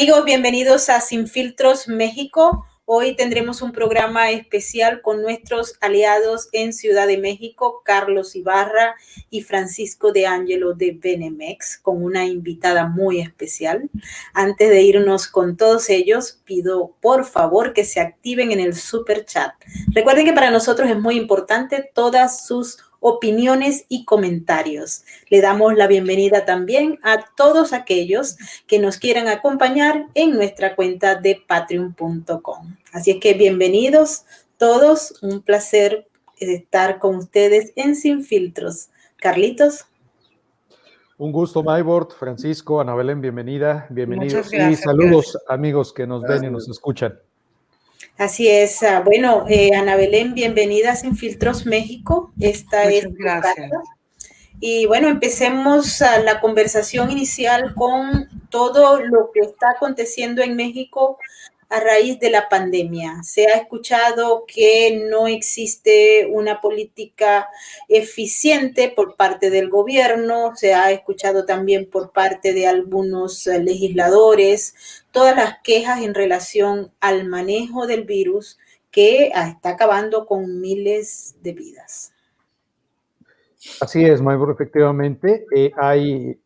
amigos, bienvenidos a Sin Filtros México. Hoy tendremos un programa especial con nuestros aliados en Ciudad de México, Carlos Ibarra y Francisco de Ángelo de Benemex, con una invitada muy especial. Antes de irnos con todos ellos, pido por favor que se activen en el super chat. Recuerden que para nosotros es muy importante todas sus opiniones y comentarios. Le damos la bienvenida también a todos aquellos que nos quieran acompañar en nuestra cuenta de patreon.com. Así es que bienvenidos todos, un placer estar con ustedes en Sin Filtros. Carlitos. Un gusto, Maybord, Francisco, Ana Belén, bienvenidos. Muchas gracias, y saludos, gracias. Amigos que nos ven y nos escuchan. Así es. Bueno, Ana Belén, bienvenida a Sin Filtros México. Esta Muchas es tu gracias. casa. Y bueno, empecemos la conversación inicial con todo lo que está aconteciendo en México a raíz de la pandemia. Se ha escuchado que no existe una política eficiente por parte del gobierno, se ha escuchado también por parte de algunos legisladores, todas las quejas en relación al manejo del virus que está acabando con miles de vidas. Así es, Maybor, efectivamente. Hay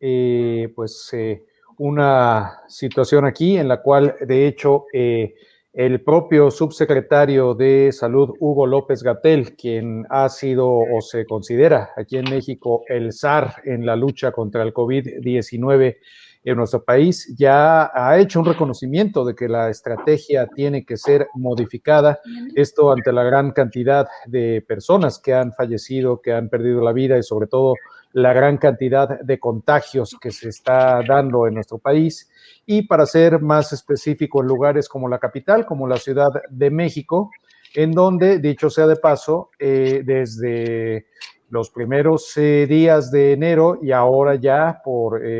una situación aquí en la cual, de hecho, el propio subsecretario de Salud, Hugo López-Gatell, quien ha sido o se considera aquí en México el zar en la lucha contra el COVID-19 en nuestro país, ya ha hecho un reconocimiento de que la estrategia tiene que ser modificada, esto ante la gran cantidad de personas que han fallecido, que han perdido la vida y sobre todo la gran cantidad de contagios que se está dando en nuestro país. Y para ser más específico, en lugares como la capital, como la Ciudad de México, en donde, dicho sea de paso, desde los primeros días de enero y ahora ya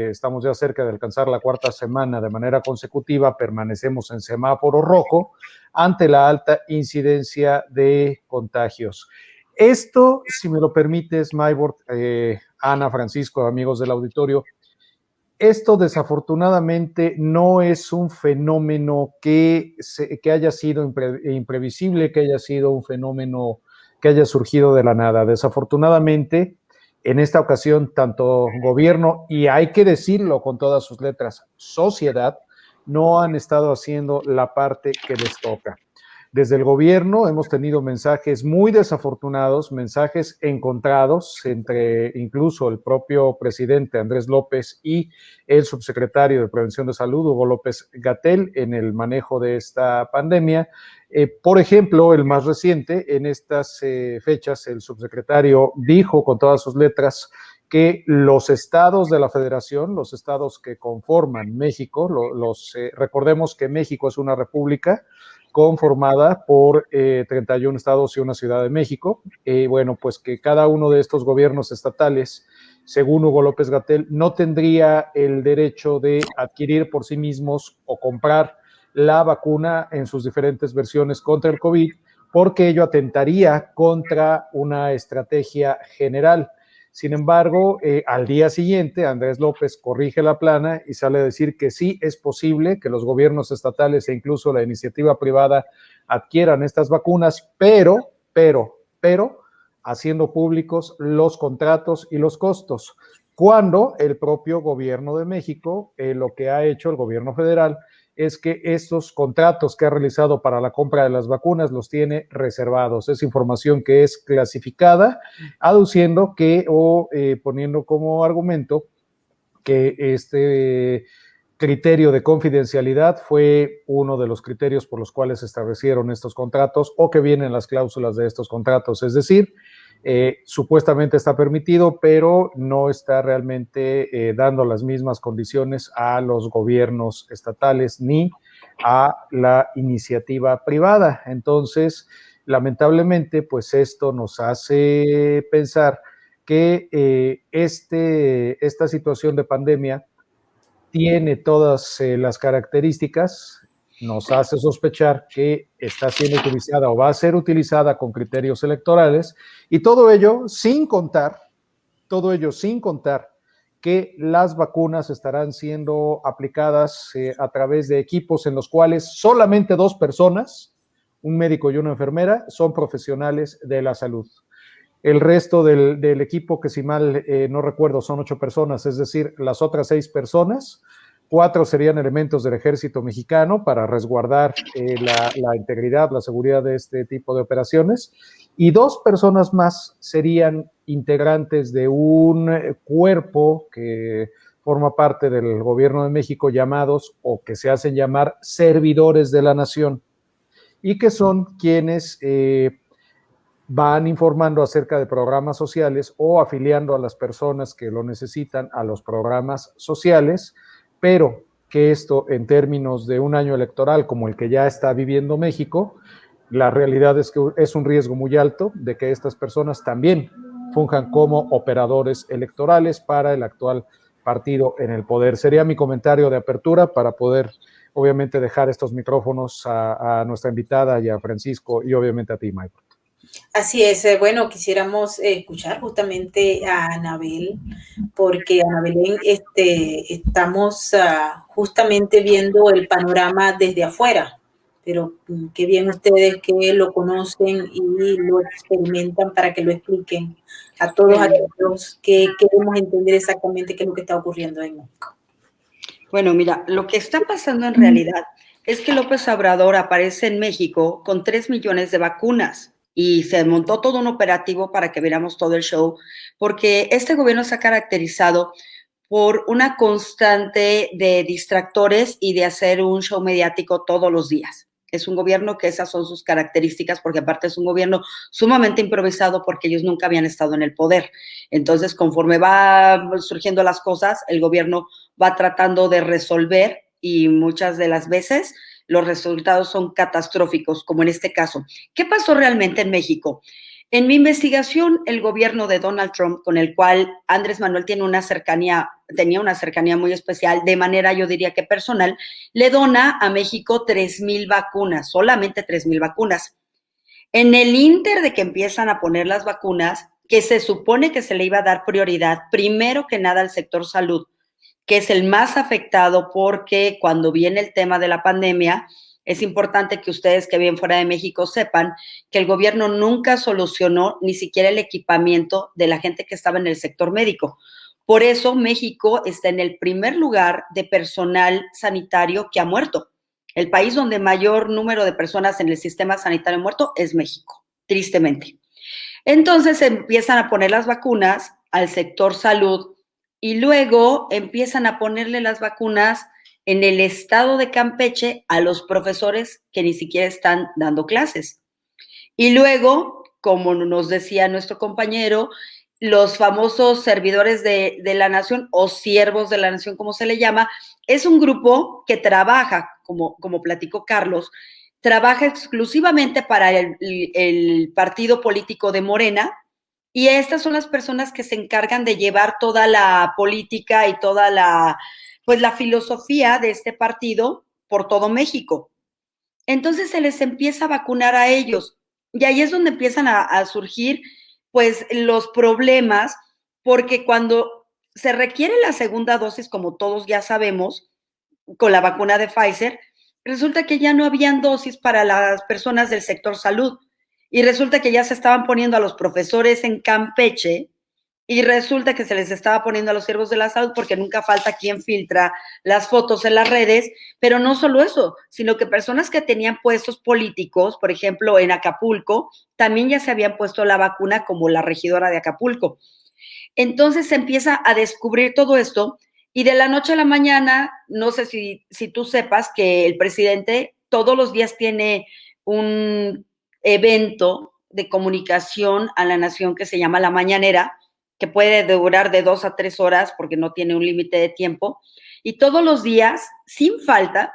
estamos ya cerca de alcanzar la cuarta semana de manera consecutiva, permanecemos en semáforo rojo ante la alta incidencia de contagios. Esto, si me lo permites, Maybord, Ana, Francisco, amigos del auditorio, esto desafortunadamente no es un fenómeno que haya sido imprevisible, que haya sido un fenómeno que haya surgido de la nada. Desafortunadamente, en esta ocasión, tanto gobierno y hay que decirlo con todas sus letras, sociedad, no han estado haciendo la parte que les toca. Desde el gobierno hemos tenido mensajes muy desafortunados, mensajes encontrados entre incluso el propio presidente Andrés López y el subsecretario de Prevención de Salud, Hugo López-Gatell, en el manejo de esta pandemia. Por ejemplo, el más reciente, en estas fechas, el subsecretario dijo con todas sus letras que los estados de la federación, los estados que conforman México, recordemos que México es una república conformada por 31 estados y una ciudad de México. Bueno, pues que cada uno de estos gobiernos estatales, según Hugo López-Gatell, no tendría el derecho de adquirir por sí mismos o comprar la vacuna en sus diferentes versiones contra el COVID, porque ello atentaría contra una estrategia general. Sin embargo, al día siguiente, Andrés López corrige la plana y sale a decir que sí es posible que los gobiernos estatales e incluso la iniciativa privada adquieran estas vacunas, pero haciendo públicos los contratos y los costos. Cuando el propio gobierno de México, lo que ha hecho el gobierno federal, es que estos contratos que ha realizado para la compra de las vacunas los tiene reservados. Es información que es clasificada, aduciendo que poniendo como argumento que este criterio de confidencialidad fue uno de los criterios por los cuales se establecieron estos contratos o que vienen las cláusulas de estos contratos. Es decir, supuestamente está permitido, pero no está realmente dando las mismas condiciones a los gobiernos estatales ni a la iniciativa privada. Entonces, lamentablemente, pues esto nos hace pensar que esta situación de pandemia tiene todas las características, nos hace sospechar que está siendo utilizada o va a ser utilizada con criterios electorales, y todo ello sin contar que las vacunas estarán siendo aplicadas a través de equipos en los cuales solamente 2 personas, un médico y una enfermera, son profesionales de la salud. El resto del equipo, que si mal no recuerdo son 8 personas, es decir, las otras 6 personas, 4 serían elementos del ejército mexicano para resguardar la integridad, la seguridad de este tipo de operaciones, y 2 personas más serían integrantes de un cuerpo que forma parte del gobierno de México, llamados, o que se hacen llamar, servidores de la nación, y que son quienes van informando acerca de programas sociales o afiliando a las personas que lo necesitan a los programas sociales, pero que esto, en términos de un año electoral como el que ya está viviendo México, la realidad es que es un riesgo muy alto de que estas personas también funjan como operadores electorales para el actual partido en el poder. Sería mi comentario de apertura para poder, obviamente, dejar estos micrófonos a nuestra invitada y a Francisco y obviamente a ti, Michael. Así es, bueno, quisiéramos escuchar justamente a Anabel, porque Anabel, estamos justamente viendo el panorama desde afuera, pero qué bien ustedes que lo conocen y lo experimentan para que lo expliquen a todos aquellos que queremos entender exactamente qué es lo que está ocurriendo en México. Bueno, mira, lo que está pasando en realidad es que López Obrador aparece en México con 3 millones de vacunas y se montó todo un operativo para que viéramos todo el show, porque este gobierno se ha caracterizado por una constante de distractores y de hacer un show mediático todos los días. Es un gobierno que esas son sus características, porque aparte es un gobierno sumamente improvisado porque ellos nunca habían estado en el poder. Entonces, conforme va surgiendo las cosas, el gobierno va tratando de resolver y muchas de las veces los resultados son catastróficos, como en este caso. ¿Qué pasó realmente en México? En mi investigación, el gobierno de Donald Trump, con el cual Andrés Manuel tenía una cercanía muy especial, de manera yo diría que personal, le dona a México 3,000 vacunas, solamente 3,000 vacunas. En el ínter de que empiezan a poner las vacunas, que se supone que se le iba a dar prioridad, primero que nada al sector salud, que es el más afectado porque cuando viene el tema de la pandemia, es importante que ustedes que viven fuera de México sepan que el gobierno nunca solucionó ni siquiera el equipamiento de la gente que estaba en el sector médico. Por eso México está en el primer lugar de personal sanitario que ha muerto. El país donde mayor número de personas en el sistema sanitario muerto es México, tristemente. Entonces empiezan a poner las vacunas al sector salud y luego empiezan a ponerle las vacunas en el estado de Campeche a los profesores que ni siquiera están dando clases. Y luego, como nos decía nuestro compañero, los famosos servidores de la nación o siervos de la nación, como se le llama, es un grupo que trabaja, como platicó Carlos, trabaja exclusivamente para el partido político de Morena, y estas son las personas que se encargan de llevar toda la política y toda la filosofía de este partido por todo México. Entonces se les empieza a vacunar a ellos y ahí es donde empiezan a surgir pues los problemas, porque cuando se requiere la segunda dosis, como todos ya sabemos, con la vacuna de Pfizer, resulta que ya no habían dosis para las personas del sector salud y resulta que ya se estaban poniendo a los profesores en Campeche y resulta que se les estaba poniendo a los siervos de la salud porque nunca falta quien filtra las fotos en las redes, pero no solo eso, sino que personas que tenían puestos políticos, por ejemplo, en Acapulco, también ya se habían puesto la vacuna como la regidora de Acapulco. Entonces se empieza a descubrir todo esto y de la noche a la mañana, no sé si tú sepas que el presidente todos los días tiene un evento de comunicación a la nación que se llama La Mañanera, que puede durar de 2 a 3 horas porque no tiene un límite de tiempo. Y todos los días, sin falta,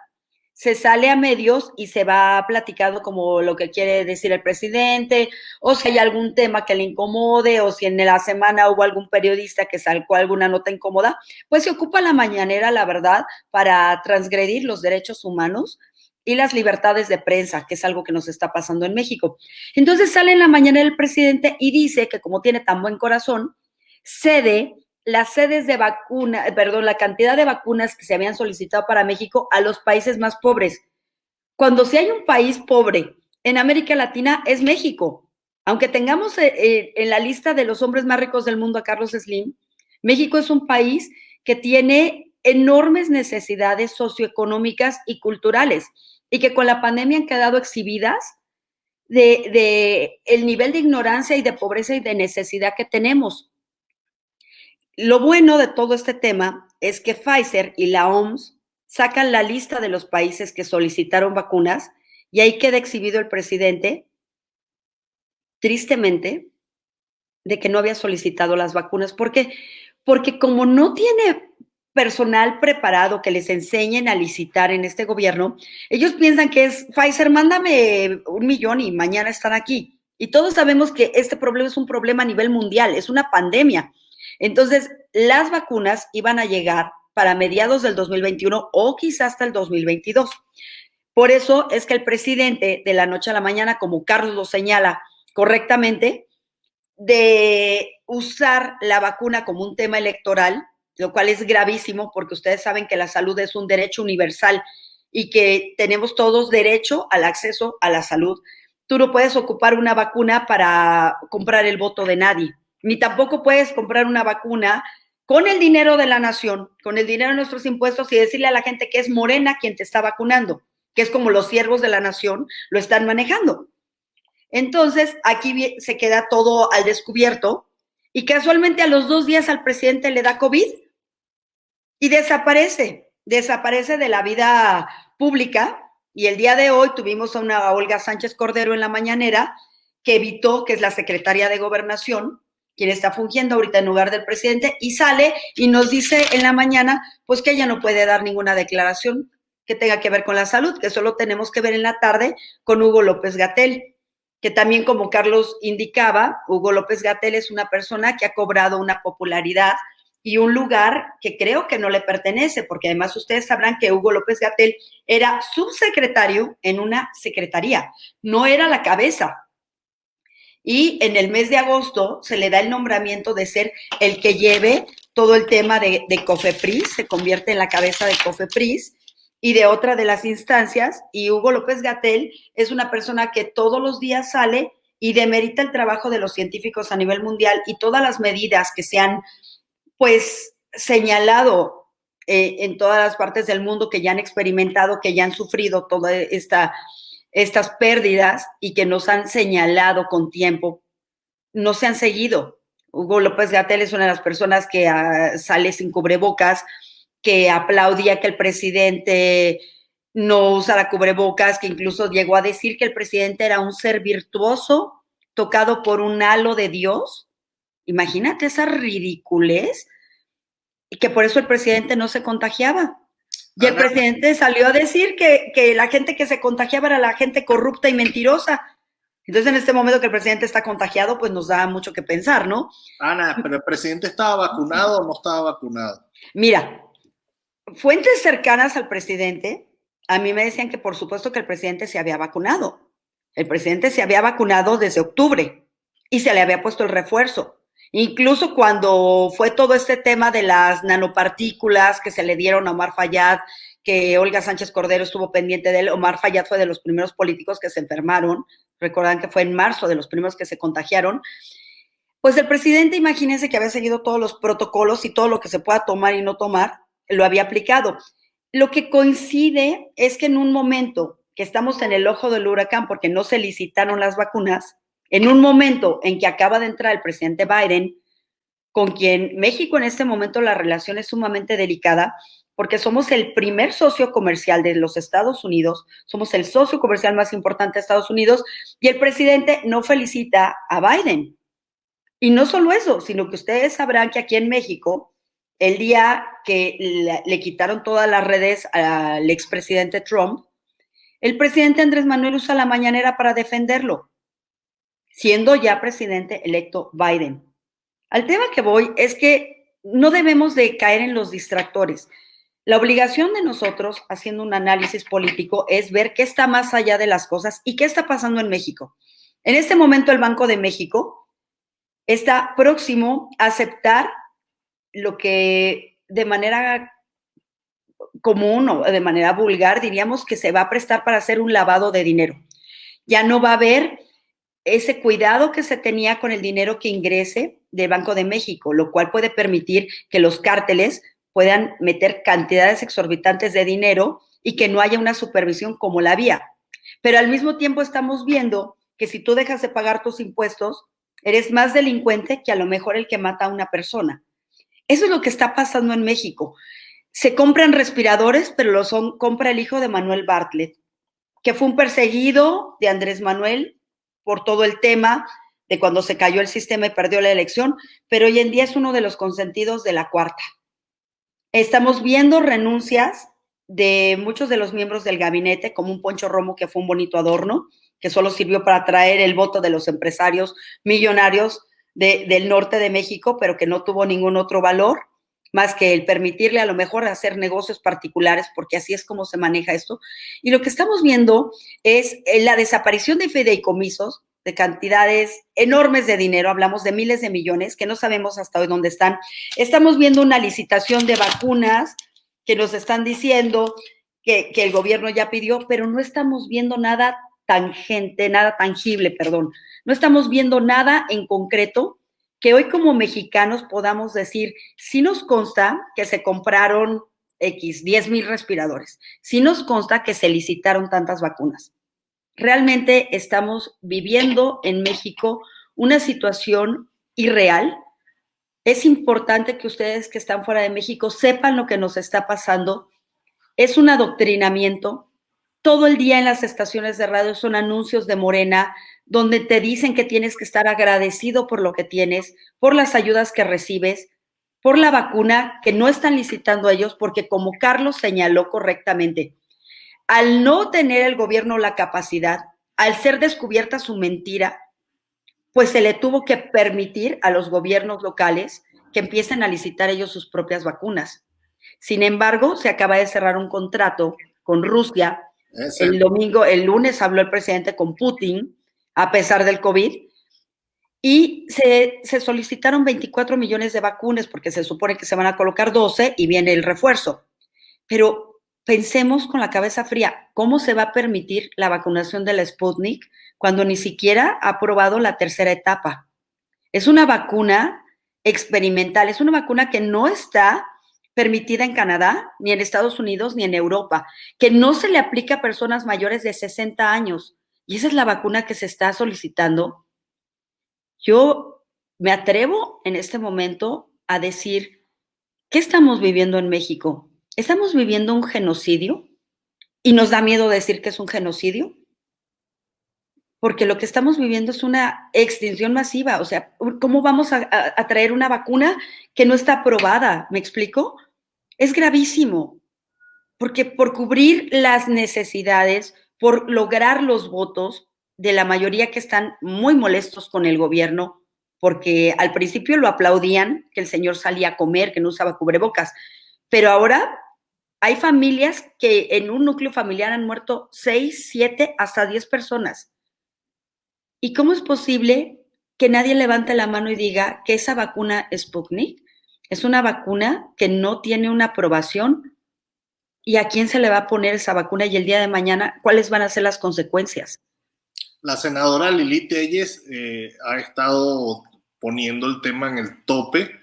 se sale a medios y se va platicando como lo que quiere decir el presidente, o si hay algún tema que le incomode, o si en la semana hubo algún periodista que sacó alguna nota incómoda, pues se ocupa la mañanera, la verdad, para transgredir los derechos humanos y las libertades de prensa, que es algo que nos está pasando en México. Entonces sale en la mañanera el presidente y dice que como tiene tan buen corazón, cede las sedes de vacuna, perdón, la cantidad de vacunas que se habían solicitado para México a los países más pobres. Cuando si hay un país pobre en América Latina es México. Aunque tengamos en la lista de los hombres más ricos del mundo a Carlos Slim, México es un país que tiene enormes necesidades socioeconómicas y culturales y que con la pandemia han quedado exhibidas de el nivel de ignorancia y de pobreza y de necesidad que tenemos. Lo bueno de todo este tema es que Pfizer y la OMS sacan la lista de los países que solicitaron vacunas y ahí queda exhibido el presidente, tristemente, de que no había solicitado las vacunas. ¿Por qué? Porque como no tiene personal preparado que les enseñen a licitar en este gobierno, ellos piensan que es Pfizer, mándame 1 millón y mañana están aquí. Y todos sabemos que este problema es un problema a nivel mundial, es una pandemia. Entonces, las vacunas iban a llegar para mediados del 2021 o quizás hasta el 2022. Por eso es que el presidente de la noche a la mañana, como Carlos lo señala correctamente, de usar la vacuna como un tema electoral, lo cual es gravísimo porque ustedes saben que la salud es un derecho universal y que tenemos todos derecho al acceso a la salud. Tú no puedes ocupar una vacuna para comprar el voto de nadie, ni tampoco puedes comprar una vacuna con el dinero de la nación, con el dinero de nuestros impuestos y decirle a la gente que es Morena quien te está vacunando, que es como los siervos de la nación lo están manejando. Entonces, aquí se queda todo al descubierto y casualmente a los 2 días al presidente le da COVID y desaparece de la vida pública. Y el día de hoy tuvimos a una Olga Sánchez Cordero en la mañanera que evitó, que es la secretaria de Gobernación, quien está fungiendo ahorita en lugar del presidente, y sale y nos dice en la mañana, pues que ella no puede dar ninguna declaración que tenga que ver con la salud, que solo tenemos que ver en la tarde con Hugo López-Gatell, que también, como Carlos indicaba, Hugo López-Gatell es una persona que ha cobrado una popularidad y un lugar que creo que no le pertenece, porque además ustedes sabrán que Hugo López-Gatell era subsecretario en una secretaría, no era la cabeza. Y en el mes de agosto se le da el nombramiento de ser el que lleve todo el tema de COFEPRIS, se convierte en la cabeza de COFEPRIS y de otra de las instancias, y Hugo López-Gatell es una persona que todos los días sale y demerita el trabajo de los científicos a nivel mundial y todas las medidas que se han, pues, señalado en todas las partes del mundo, que ya han experimentado, que ya han sufrido todas estas pérdidas y que nos han señalado con tiempo, no se han seguido. Hugo López-Gatell es una de las personas que sale sin cubrebocas, que aplaudía que el presidente no usara cubrebocas, que incluso llegó a decir que el presidente era un ser virtuoso tocado por un halo de Dios. Imagínate esa ridiculez, y que por eso el presidente no se contagiaba. Y el presidente salió a decir que la gente que se contagiaba era la gente corrupta y mentirosa. Entonces, en este momento que el presidente está contagiado, pues nos da mucho que pensar, ¿no? Ana, ¿pero el presidente estaba vacunado o no estaba vacunado? Mira, fuentes cercanas al presidente a mí me decían que por supuesto que el presidente se había vacunado. El presidente se había vacunado desde octubre y se le había puesto el refuerzo. Incluso cuando fue todo este tema de las nanopartículas que se le dieron a Omar Fayad, que Olga Sánchez Cordero estuvo pendiente de él, Omar Fayad fue de los primeros políticos que se enfermaron, recuerdan que fue en marzo de los primeros que se contagiaron, pues el presidente, imagínense que había seguido todos los protocolos y todo lo que se pueda tomar y no tomar, lo había aplicado. Lo que coincide es que en un momento que estamos en el ojo del huracán porque no se licitaron las vacunas, en un momento en que acaba de entrar el presidente Biden, con quien México en este momento la relación es sumamente delicada, porque somos el primer socio comercial de los Estados Unidos, somos el socio comercial más importante de Estados Unidos, y el presidente no felicita a Biden. Y no solo eso, sino que ustedes sabrán que aquí en México, el día que le quitaron todas las redes al expresidente Trump, el presidente Andrés Manuel usa la mañanera para defenderlo, siendo ya presidente electo Biden. Al tema que voy es que no debemos de caer en los distractores. La obligación de nosotros, haciendo un análisis político, es ver qué está más allá de las cosas y qué está pasando en México. En este momento el Banco de México está próximo a aceptar lo que de manera común o de manera vulgar diríamos que se va a prestar para hacer un lavado de dinero. Ya no va a haber ese cuidado que se tenía con el dinero que ingrese del Banco de México, lo cual puede permitir que los cárteles puedan meter cantidades exorbitantes de dinero y que no haya una supervisión como la había. Pero al mismo tiempo estamos viendo que si tú dejas de pagar tus impuestos, eres más delincuente que a lo mejor el que mata a una persona. Eso es lo que está pasando en México. Se compran respiradores, pero compra el hijo de Manuel Bartlett, que fue un perseguido de Andrés Manuel por todo el tema de cuando se cayó el sistema y perdió la elección, pero hoy en día es uno de los consentidos de la cuarta. Estamos viendo renuncias de muchos de los miembros del gabinete, como un Poncho Romo, que fue un bonito adorno, que solo sirvió para atraer el voto de los empresarios millonarios del norte de México, pero que no tuvo ningún otro valor, más que el permitirle a lo mejor hacer negocios particulares, porque así es como se maneja esto. Y lo que estamos viendo es la desaparición de fideicomisos, de cantidades enormes de dinero, hablamos de miles de millones, que no sabemos hasta hoy dónde están. Estamos viendo una licitación de vacunas que nos están diciendo que el gobierno ya pidió, pero no estamos viendo nada tangible, perdón. No estamos viendo nada en concreto que hoy como mexicanos podamos decir, sí nos consta que se compraron 10,000 respiradores, sí nos consta que se licitaron tantas vacunas. Realmente estamos viviendo en México una situación irreal. Es importante que ustedes que están fuera de México sepan lo que nos está pasando. Es un adoctrinamiento. Todo el día en las estaciones de radio son anuncios de Morena, donde te dicen que tienes que estar agradecido por lo que tienes, por las ayudas que recibes, por la vacuna que no están licitando ellos, porque como Carlos señaló correctamente, al no tener el gobierno la capacidad, al ser descubierta su mentira, pues se le tuvo que permitir a los gobiernos locales que empiecen a licitar ellos sus propias vacunas. Sin embargo, se acaba de cerrar un contrato con Rusia. El lunes habló el presidente con Putin, a pesar del COVID, y se solicitaron 24 millones de vacunas, porque se supone que se van a colocar 12 y viene el refuerzo. Pero pensemos con la cabeza fría, ¿cómo se va a permitir la vacunación de la Sputnik cuando ni siquiera ha aprobado la tercera etapa? Es una vacuna experimental, es una vacuna que no está permitida en Canadá, ni en Estados Unidos, ni en Europa, que no se le aplica a personas mayores de 60 años. Y esa es la vacuna que se está solicitando. Yo me atrevo en este momento a decir, ¿qué estamos viviendo en México? ¿Estamos viviendo un genocidio? ¿Y nos da miedo decir que es un genocidio? Porque lo que estamos viviendo es una extinción masiva. O sea, ¿cómo vamos a traer una vacuna que no está aprobada? ¿Me explico? Es gravísimo. Porque por cubrir las necesidades, por lograr los votos de la mayoría que están muy molestos con el gobierno, porque al principio lo aplaudían, que el señor salía a comer, que no usaba cubrebocas, pero ahora hay familias que en un núcleo familiar han muerto 6, 7, hasta 10 personas. ¿Y cómo es posible que nadie levante la mano y diga que esa vacuna Sputnik es una vacuna que no tiene una aprobación? ¿Y a quién se le va a poner esa vacuna? Y el día de mañana, ¿cuáles van a ser las consecuencias? La senadora Lili Telles ha estado poniendo el tema en el tope,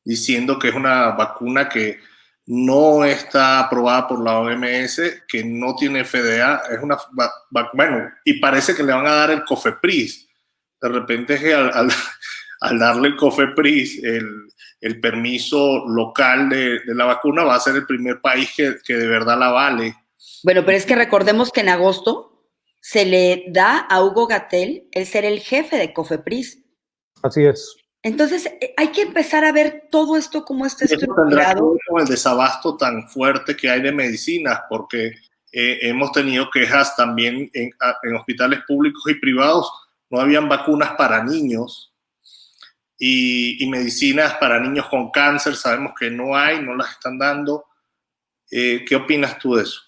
diciendo que es una vacuna que no está aprobada por la OMS, que no tiene FDA, es una bueno, y parece que le van a dar el COFEPRIS. De repente es que al darle el COFEPRIS, el permiso local de la vacuna, va a ser el primer país que de verdad la vale. Bueno, pero es que recordemos que en agosto se le da a Hugo Gatell el ser el jefe de COFEPRIS. Así es. Entonces, hay que empezar a ver todo esto como está estructurado. Tendrá que ver con el desabasto tan fuerte que hay de medicinas, porque hemos tenido quejas también en hospitales públicos y privados. No habían vacunas para niños y medicinas para niños con cáncer. Sabemos que no hay, no las están dando. ¿Qué opinas tú de eso?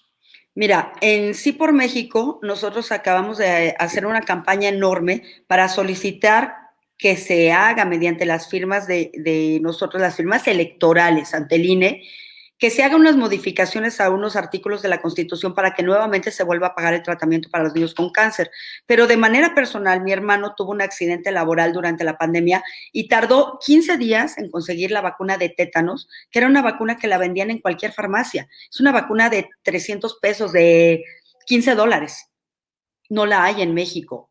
Mira, en Sí por México nosotros acabamos de hacer una campaña enorme para solicitar que se haga mediante las firmas de nosotros, las firmas electorales ante el INE, que se hagan unas modificaciones a unos artículos de la Constitución para que nuevamente se vuelva a pagar el tratamiento para los niños con cáncer. Pero de manera personal, mi hermano tuvo un accidente laboral durante la pandemia y tardó 15 días en conseguir la vacuna de tétanos, que era una vacuna que la vendían en cualquier farmacia. Es una vacuna de 300 pesos, de $15. No la hay en México.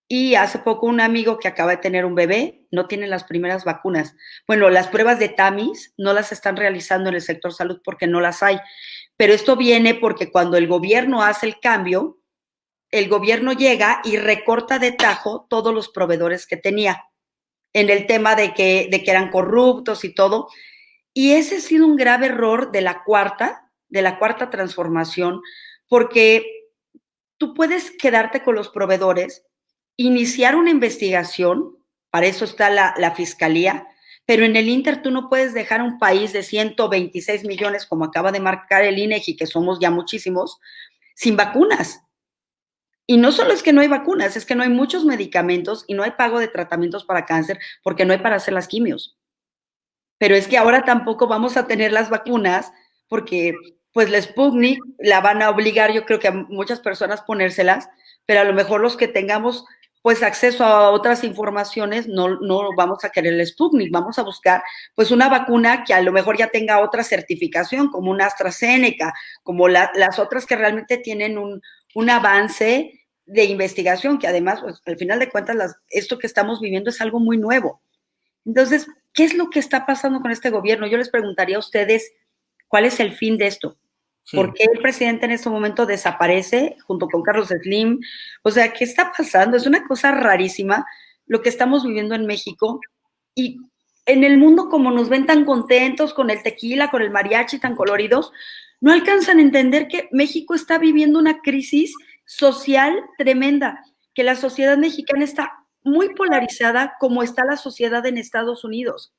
Y hace poco un amigo que acaba de tener un bebé no tiene las primeras vacunas. Bueno, las pruebas de TAMIS no las están realizando en el sector salud porque no las hay. Pero esto viene porque cuando el gobierno hace el cambio, el gobierno llega y recorta de tajo todos los proveedores que tenía en el tema de que eran corruptos y todo. Y ese ha sido un grave error de la cuarta transformación, porque tú puedes quedarte con los proveedores, iniciar una investigación, para eso está la fiscalía, pero en el Inter tú no puedes dejar un país de 126 millones, como acaba de marcar el INEGI, que somos ya muchísimos, sin vacunas. Y no solo es que no hay vacunas, es que no hay muchos medicamentos y no hay pago de tratamientos para cáncer porque no hay para hacer las quimios. Pero es que ahora tampoco vamos a tener las vacunas porque pues la Sputnik la van a obligar, yo creo que a muchas personas ponérselas, pero a lo mejor los que tengamos pues acceso a otras informaciones no vamos a querer el Sputnik, vamos a buscar pues una vacuna que a lo mejor ya tenga otra certificación, como una AstraZeneca, como las otras que realmente tienen un avance de investigación, que además pues, al final de cuentas esto que estamos viviendo es algo muy nuevo. Entonces, ¿qué es lo que está pasando con este gobierno? Yo les preguntaría a ustedes, ¿cuál es el fin de esto? ¿Por qué el presidente en este momento desaparece junto con Carlos Slim? O sea, ¿qué está pasando? Es una cosa rarísima lo que estamos viviendo en México. Y en el mundo, como nos ven tan contentos con el tequila, con el mariachi, tan coloridos, no alcanzan a entender que México está viviendo una crisis social tremenda, que la sociedad mexicana está muy polarizada como está la sociedad en Estados Unidos,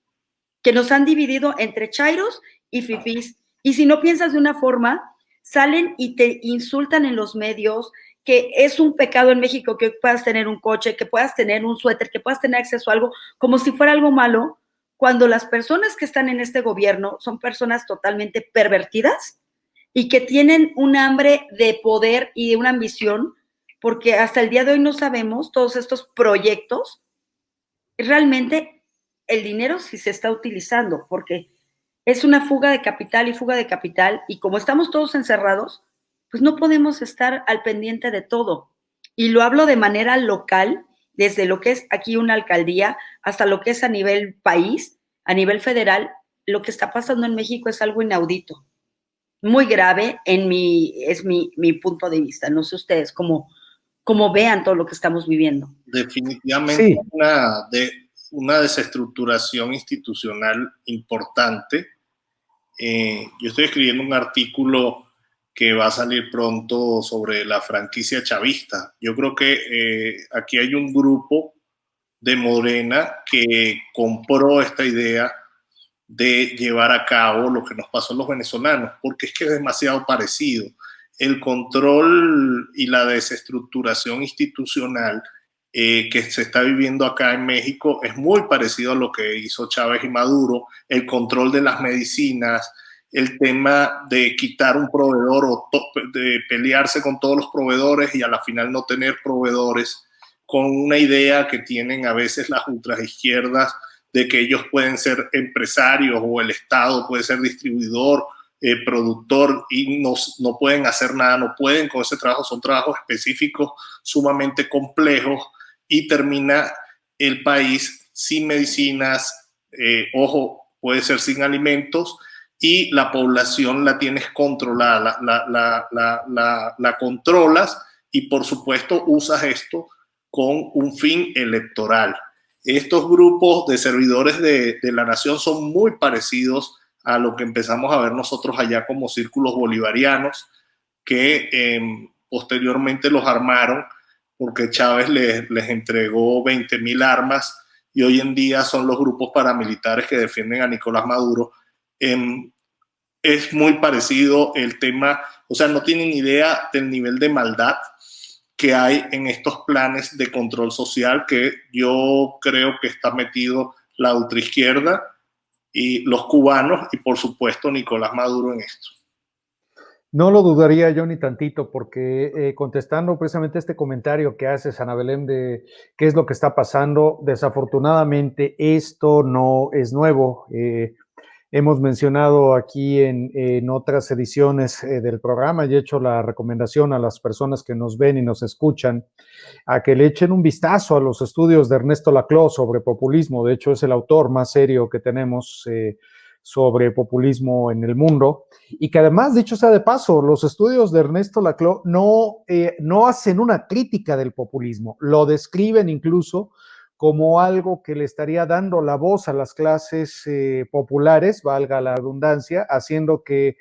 que nos han dividido entre chairos y fifís. Y si no piensas de una forma, salen y te insultan en los medios, que es un pecado en México que puedas tener un coche, que puedas tener un suéter, que puedas tener acceso a algo, como si fuera algo malo, cuando las personas que están en este gobierno son personas totalmente pervertidas y que tienen un hambre de poder y de una ambición, porque hasta el día de hoy no sabemos todos estos proyectos, realmente el dinero sí se está utilizando, porque es una fuga de capital, y como estamos todos encerrados, pues no podemos estar al pendiente de todo. Y lo hablo de manera local, desde lo que es aquí una alcaldía hasta lo que es a nivel país, a nivel federal. Lo que está pasando en México es algo inaudito, muy grave es mi punto de vista. No sé ustedes cómo vean todo lo que estamos viviendo. Definitivamente sí. Una desestructuración institucional importante. Yo estoy escribiendo un artículo que va a salir pronto sobre la franquicia chavista. Yo creo que aquí hay un grupo de Morena que compró esta idea de llevar a cabo lo que nos pasó a los venezolanos, porque es que es demasiado parecido. El control y la desestructuración institucional que se está viviendo acá en México es muy parecido a lo que hizo Chávez y Maduro, el control de las medicinas, el tema de quitar un proveedor o de pelearse con todos los proveedores y a la final no tener proveedores, con una idea que tienen a veces las ultraizquierdas de que ellos pueden ser empresarios o el Estado puede ser distribuidor, productor y no pueden hacer nada, no pueden con ese trabajo, son trabajos específicos sumamente complejos y termina el país sin medicinas, ojo, puede ser sin alimentos y la población la tienes controlada, la controlas y por supuesto usas esto con un fin electoral. Estos grupos de servidores de la nación son muy parecidos a lo que empezamos a ver nosotros allá como círculos bolivarianos, que posteriormente los armaron porque Chávez les entregó 20,000 armas y hoy en día son los grupos paramilitares que defienden a Nicolás Maduro. Es muy parecido el tema, o sea, no tienen idea del nivel de maldad que hay en estos planes de control social que yo creo que está metido la ultraizquierda y los cubanos y por supuesto Nicolás Maduro en esto. No lo dudaría yo ni tantito, porque contestando precisamente este comentario que haces, Ana Belén, de qué es lo que está pasando, desafortunadamente esto no es nuevo. Hemos mencionado aquí en otras ediciones del programa y he hecho la recomendación a las personas que nos ven y nos escuchan a que le echen un vistazo a los estudios de Ernesto Laclau sobre populismo. De hecho, es el autor más serio que tenemos sobre populismo en el mundo. Y que además, dicho sea de paso, los estudios de Ernesto Laclau no hacen una crítica del populismo, lo describen incluso como algo que le estaría dando la voz a las clases populares, valga la redundancia, haciendo que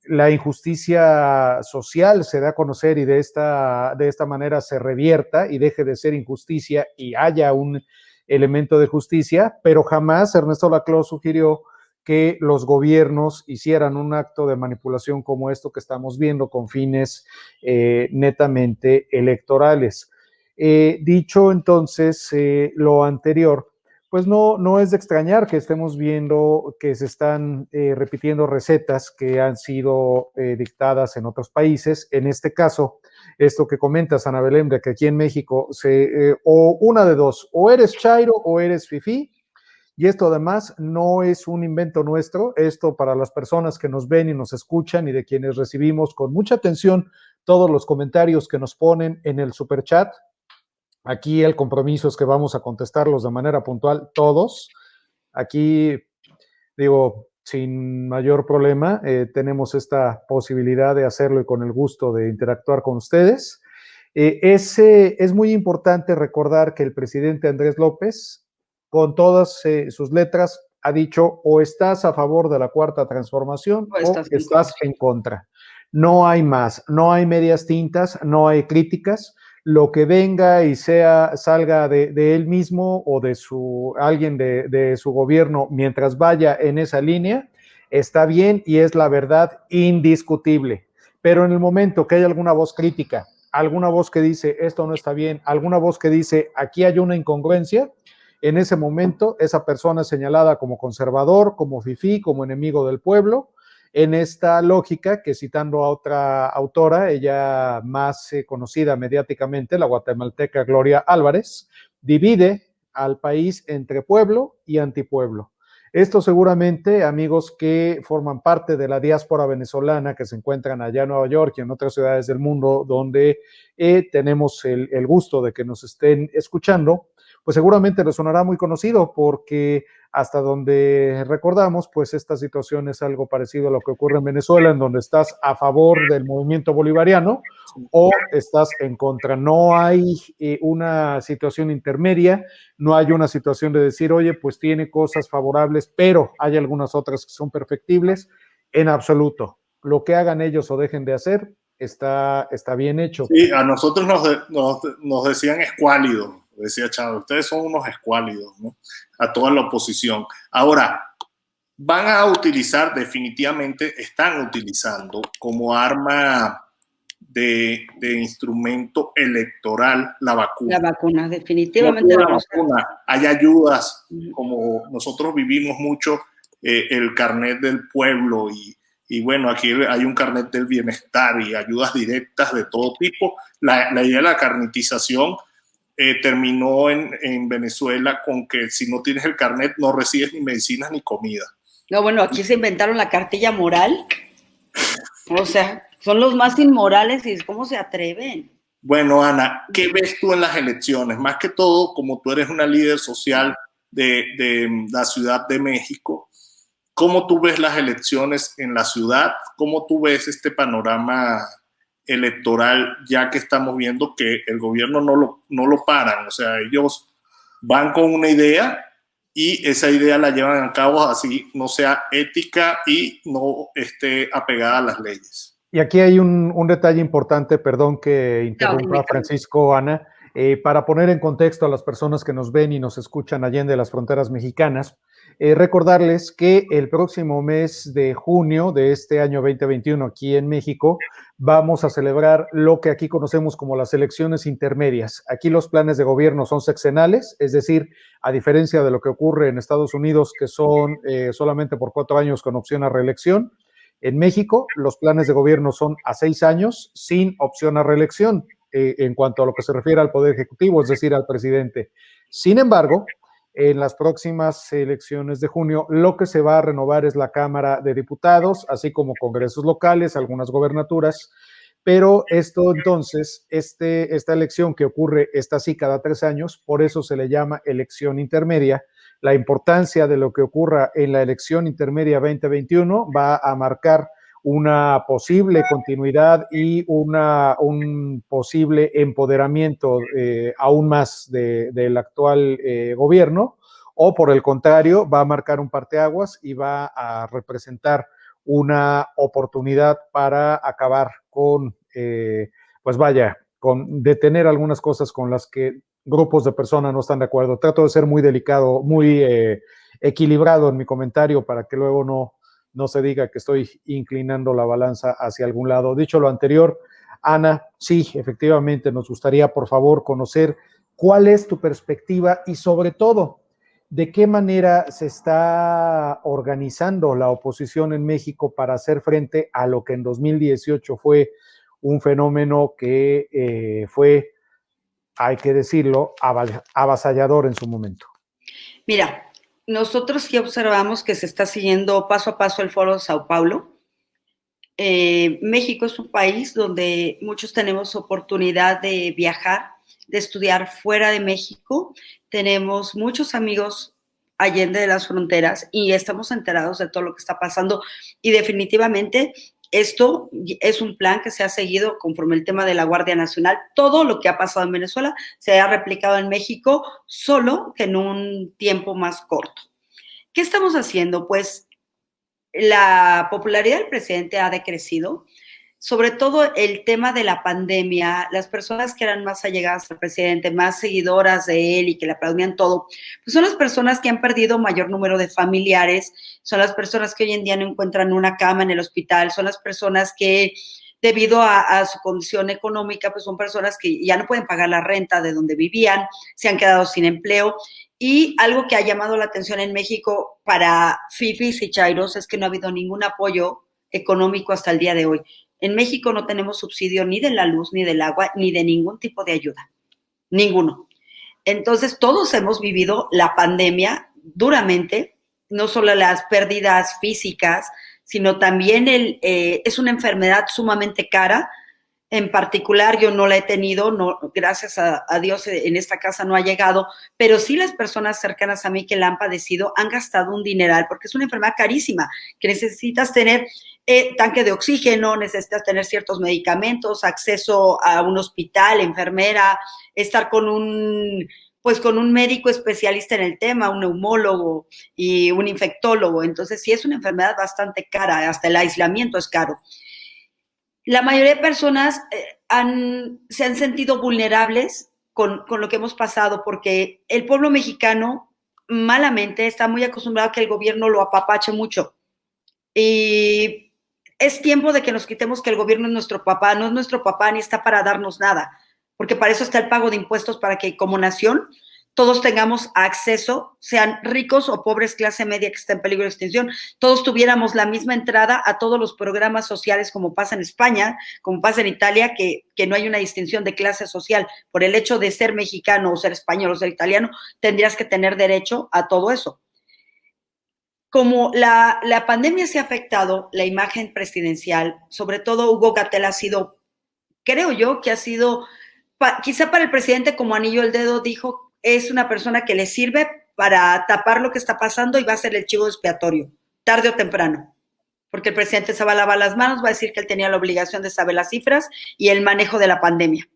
la injusticia social se dé a conocer y de esta manera se revierta y deje de ser injusticia y haya un elemento de justicia, pero jamás Ernesto Laclau sugirió que los gobiernos hicieran un acto de manipulación como esto que estamos viendo con fines netamente electorales. Dicho entonces lo anterior, pues no es de extrañar que estemos viendo que se están repitiendo recetas que han sido dictadas en otros países. En este caso, esto que comentas, Ana Belén, de que aquí en México o una de dos, o eres chairo o eres fifí. Y esto además no es un invento nuestro, esto para las personas que nos ven y nos escuchan y de quienes recibimos con mucha atención todos los comentarios que nos ponen en el superchat. Aquí el compromiso es que vamos a contestarlos de manera puntual todos. Aquí, digo, sin mayor problema, tenemos esta posibilidad de hacerlo y con el gusto de interactuar con ustedes. Es muy importante recordar que el presidente Andrés López, con todas sus letras, ha dicho o estás a favor de la cuarta transformación o estás en contra. No hay más, no hay medias tintas, no hay críticas. Lo que venga y salga de él mismo o de alguien de su gobierno mientras vaya en esa línea, está bien y es la verdad indiscutible. Pero en el momento que hay alguna voz crítica, alguna voz que dice esto no está bien, alguna voz que dice aquí hay una incongruencia, en ese momento esa persona es señalada como conservador, como fifí, como enemigo del pueblo, en esta lógica que, citando a otra autora, ella más conocida mediáticamente, la guatemalteca Gloria Álvarez, divide al país entre pueblo y antipueblo. Esto seguramente, amigos que forman parte de la diáspora venezolana que se encuentran allá en Nueva York y en otras ciudades del mundo donde tenemos el gusto de que nos estén escuchando, pues seguramente les sonará muy conocido porque hasta donde recordamos, pues esta situación es algo parecido a lo que ocurre en Venezuela, en donde estás a favor del movimiento bolivariano o estás en contra. No hay una situación intermedia, no hay una situación de decir, oye, pues tiene cosas favorables, pero hay algunas otras que son perfectibles. En absoluto. Lo que hagan ellos o dejen de hacer está bien hecho. Sí, a nosotros nos decían escuálidos. Decía Chávez, ustedes son unos escuálidos, ¿no? A toda la oposición. Ahora, van a utilizar, definitivamente están utilizando como arma de instrumento electoral la vacuna. La vacuna, definitivamente. No la vacuna. Hay ayudas, como nosotros vivimos mucho el carnet del pueblo y bueno, aquí hay un carnet del bienestar y ayudas directas de todo tipo. La idea de la carnetización terminó en Venezuela con que si no tienes el carnet no recibes ni medicinas ni comida. No, bueno, aquí se inventaron la cartilla moral. O sea, son los más inmorales y ¿cómo se atreven? Bueno, Ana, ¿qué ves tú en las elecciones? Más que todo, como tú eres una líder social de la Ciudad de México, ¿cómo tú ves las elecciones en la ciudad? ¿Cómo tú ves este panorama electoral, ya que estamos viendo que el gobierno no lo paran? O sea, ellos van con una idea y esa idea la llevan a cabo así no sea ética y no esté apegada a las leyes. Y aquí hay un detalle importante, perdón que interrumpa, Francisco, Ana, para poner en contexto a las personas que nos ven y nos escuchan allende las fronteras mexicanas. Recordarles que el próximo mes de junio de este año 2021 aquí en México vamos a celebrar lo que aquí conocemos como las elecciones intermedias. Aquí los planes de gobierno son sexenales, es decir, a diferencia de lo que ocurre en Estados Unidos, que son solamente por 4 años con opción a reelección, en México los planes de gobierno son a 6 años sin opción a reelección en cuanto a lo que se refiere al Poder Ejecutivo, es decir, al presidente. Sin embargo, en las próximas elecciones de junio, lo que se va a renovar es la Cámara de Diputados, así como congresos locales, algunas gobernaturas, pero esto entonces, esta elección que ocurre, esta sí cada 3 años, por eso se le llama elección intermedia. La importancia de lo que ocurra en la elección intermedia 2021 va a marcar una posible continuidad y un posible empoderamiento aún más del actual gobierno, o por el contrario, va a marcar un parteaguas y va a representar una oportunidad para acabar con, pues vaya, con detener algunas cosas con las que grupos de personas no están de acuerdo. Trato de ser muy delicado, muy equilibrado en mi comentario para que luego no se diga que estoy inclinando la balanza hacia algún lado. Dicho lo anterior, Ana, sí, efectivamente, nos gustaría, por favor, conocer cuál es tu perspectiva y sobre todo, de qué manera se está organizando la oposición en México para hacer frente a lo que en 2018 fue un fenómeno que fue, hay que decirlo, avasallador en su momento. Mira, nosotros sí observamos que se está siguiendo paso a paso el Foro de Sao Paulo. México es un país donde muchos tenemos oportunidad de viajar, de estudiar fuera de México. Tenemos muchos amigos allende de las fronteras y estamos enterados de todo lo que está pasando, y definitivamente esto es un plan que se ha seguido conforme el tema de la Guardia Nacional. Todo lo que ha pasado en Venezuela se ha replicado en México, solo que en un tiempo más corto. ¿Qué estamos haciendo? Pues la popularidad del presidente ha decrecido, sobre todo el tema de la pandemia. Las personas que eran más allegadas al presidente, más seguidoras de él y que le aplaudían todo, pues son las personas que han perdido mayor número de familiares, son las personas que hoy en día no encuentran una cama en el hospital, son las personas que debido a su condición económica, pues son personas que ya no pueden pagar la renta de donde vivían, se han quedado sin empleo. Y algo que ha llamado la atención en México para fifis y chairos es que no ha habido ningún apoyo económico hasta el día de hoy. En México no tenemos subsidio ni de la luz, ni del agua, ni de ningún tipo de ayuda. Ninguno. Entonces, todos hemos vivido la pandemia duramente, no solo las pérdidas físicas, sino también es una enfermedad sumamente cara. En particular, yo no la he tenido, no, gracias a Dios en esta casa no ha llegado, pero sí las personas cercanas a mí que la han padecido han gastado un dineral, porque es una enfermedad carísima, que necesitas tener tanque de oxígeno, necesitas tener ciertos medicamentos, acceso a un hospital, enfermera, estar con un médico especialista en el tema, un neumólogo y un infectólogo. Entonces sí es una enfermedad bastante cara, hasta el aislamiento es caro. La mayoría de personas se han sentido vulnerables con lo que hemos pasado, porque el pueblo mexicano malamente está muy acostumbrado a que el gobierno lo apapache mucho. Y es tiempo de que nos quitemos que el gobierno es nuestro papá, no es nuestro papá ni está para darnos nada, porque para eso está el pago de impuestos, para que como nación todos tengamos acceso, sean ricos o pobres, clase media que está en peligro de extinción, todos tuviéramos la misma entrada a todos los programas sociales, como pasa en España, como pasa en Italia, que no hay una distinción de clase social. Por el hecho de ser mexicano o ser español o ser italiano, tendrías que tener derecho a todo eso. Como la pandemia se ha afectado la imagen presidencial, sobre todo Hugo Gatell ha sido, creo yo, que ha sido, quizá para el presidente como anillo al dedo, dijo, es una persona que le sirve para tapar lo que está pasando y va a ser el chivo expiatorio, tarde o temprano, porque el presidente se va a lavar las manos, va a decir que él tenía la obligación de saber las cifras y el manejo de la pandemia.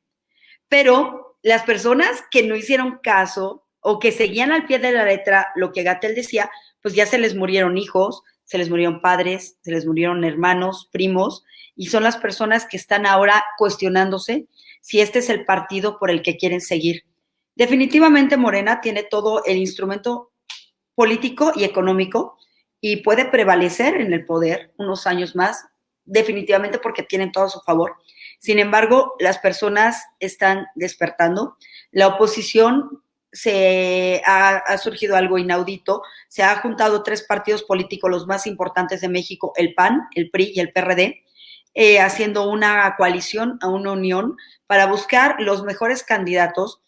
Pero las personas que no hicieron caso o que seguían al pie de la letra lo que Gatell decía, pues ya se les murieron hijos, se les murieron padres, se les murieron hermanos, primos, y son las personas que están ahora cuestionándose si este es el partido por el que quieren seguir. Definitivamente Morena tiene todo el instrumento político y económico y puede prevalecer en el poder unos años más, definitivamente porque tienen todo a su favor. Sin embargo, las personas están despertando. La oposición ha surgido algo inaudito. Se ha juntado 3 partidos políticos, los más importantes de México, el PAN, el PRI y el PRD, haciendo una coalición, una unión para buscar los mejores candidatos,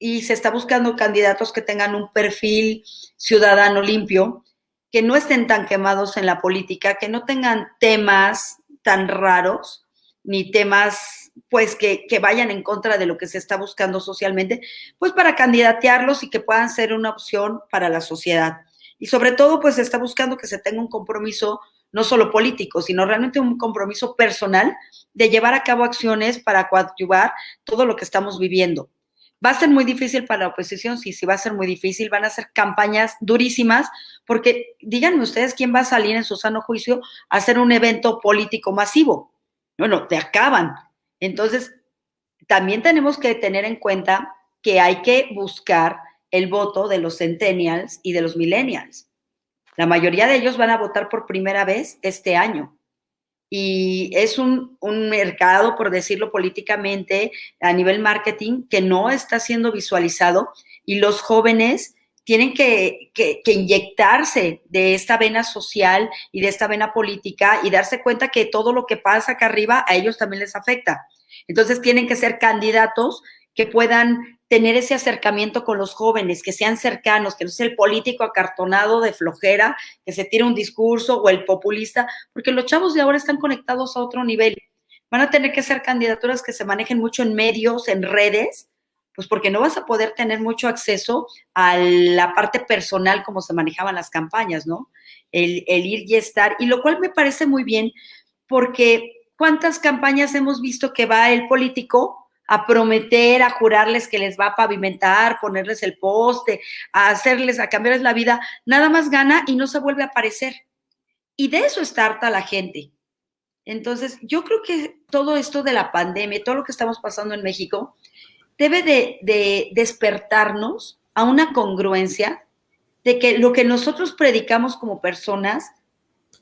y se está buscando candidatos que tengan un perfil ciudadano limpio, que no estén tan quemados en la política, que no tengan temas tan raros, ni temas pues que vayan en contra de lo que se está buscando socialmente, pues para candidatearlos y que puedan ser una opción para la sociedad. Y sobre todo, pues se está buscando que se tenga un compromiso no solo político, sino realmente un compromiso personal de llevar a cabo acciones para coadyuvar todo lo que estamos viviendo. Va a ser muy difícil para la oposición, sí va a ser muy difícil, van a ser campañas durísimas, porque díganme ustedes quién va a salir en su sano juicio a hacer un evento político masivo. Bueno, te acaban. Entonces, también tenemos que tener en cuenta que hay que buscar el voto de los centennials y de los millennials. La mayoría de ellos van a votar por primera vez este año. Y es un mercado, por decirlo políticamente, a nivel marketing, que no está siendo visualizado, y los jóvenes tienen que inyectarse de esta vena social y de esta vena política y darse cuenta que todo lo que pasa acá arriba a ellos también les afecta. Entonces tienen que ser candidatos que puedan tener ese acercamiento con los jóvenes, que sean cercanos, que no sea el político acartonado de flojera, que se tire un discurso, o el populista, porque los chavos de ahora están conectados a otro nivel. Van a tener que ser candidaturas que se manejen mucho en medios, en redes, pues porque no vas a poder tener mucho acceso a la parte personal como se manejaban las campañas, ¿no? El ir y estar, y lo cual me parece muy bien, porque ¿cuántas campañas hemos visto que va el político a prometer, a jurarles que les va a pavimentar, ponerles el poste, a cambiarles la vida? Nada más gana y no se vuelve a aparecer. Y de eso está harta la gente. Entonces, yo creo que todo esto de la pandemia, todo lo que estamos pasando en México, debe de despertarnos a una congruencia de que lo que nosotros predicamos como personas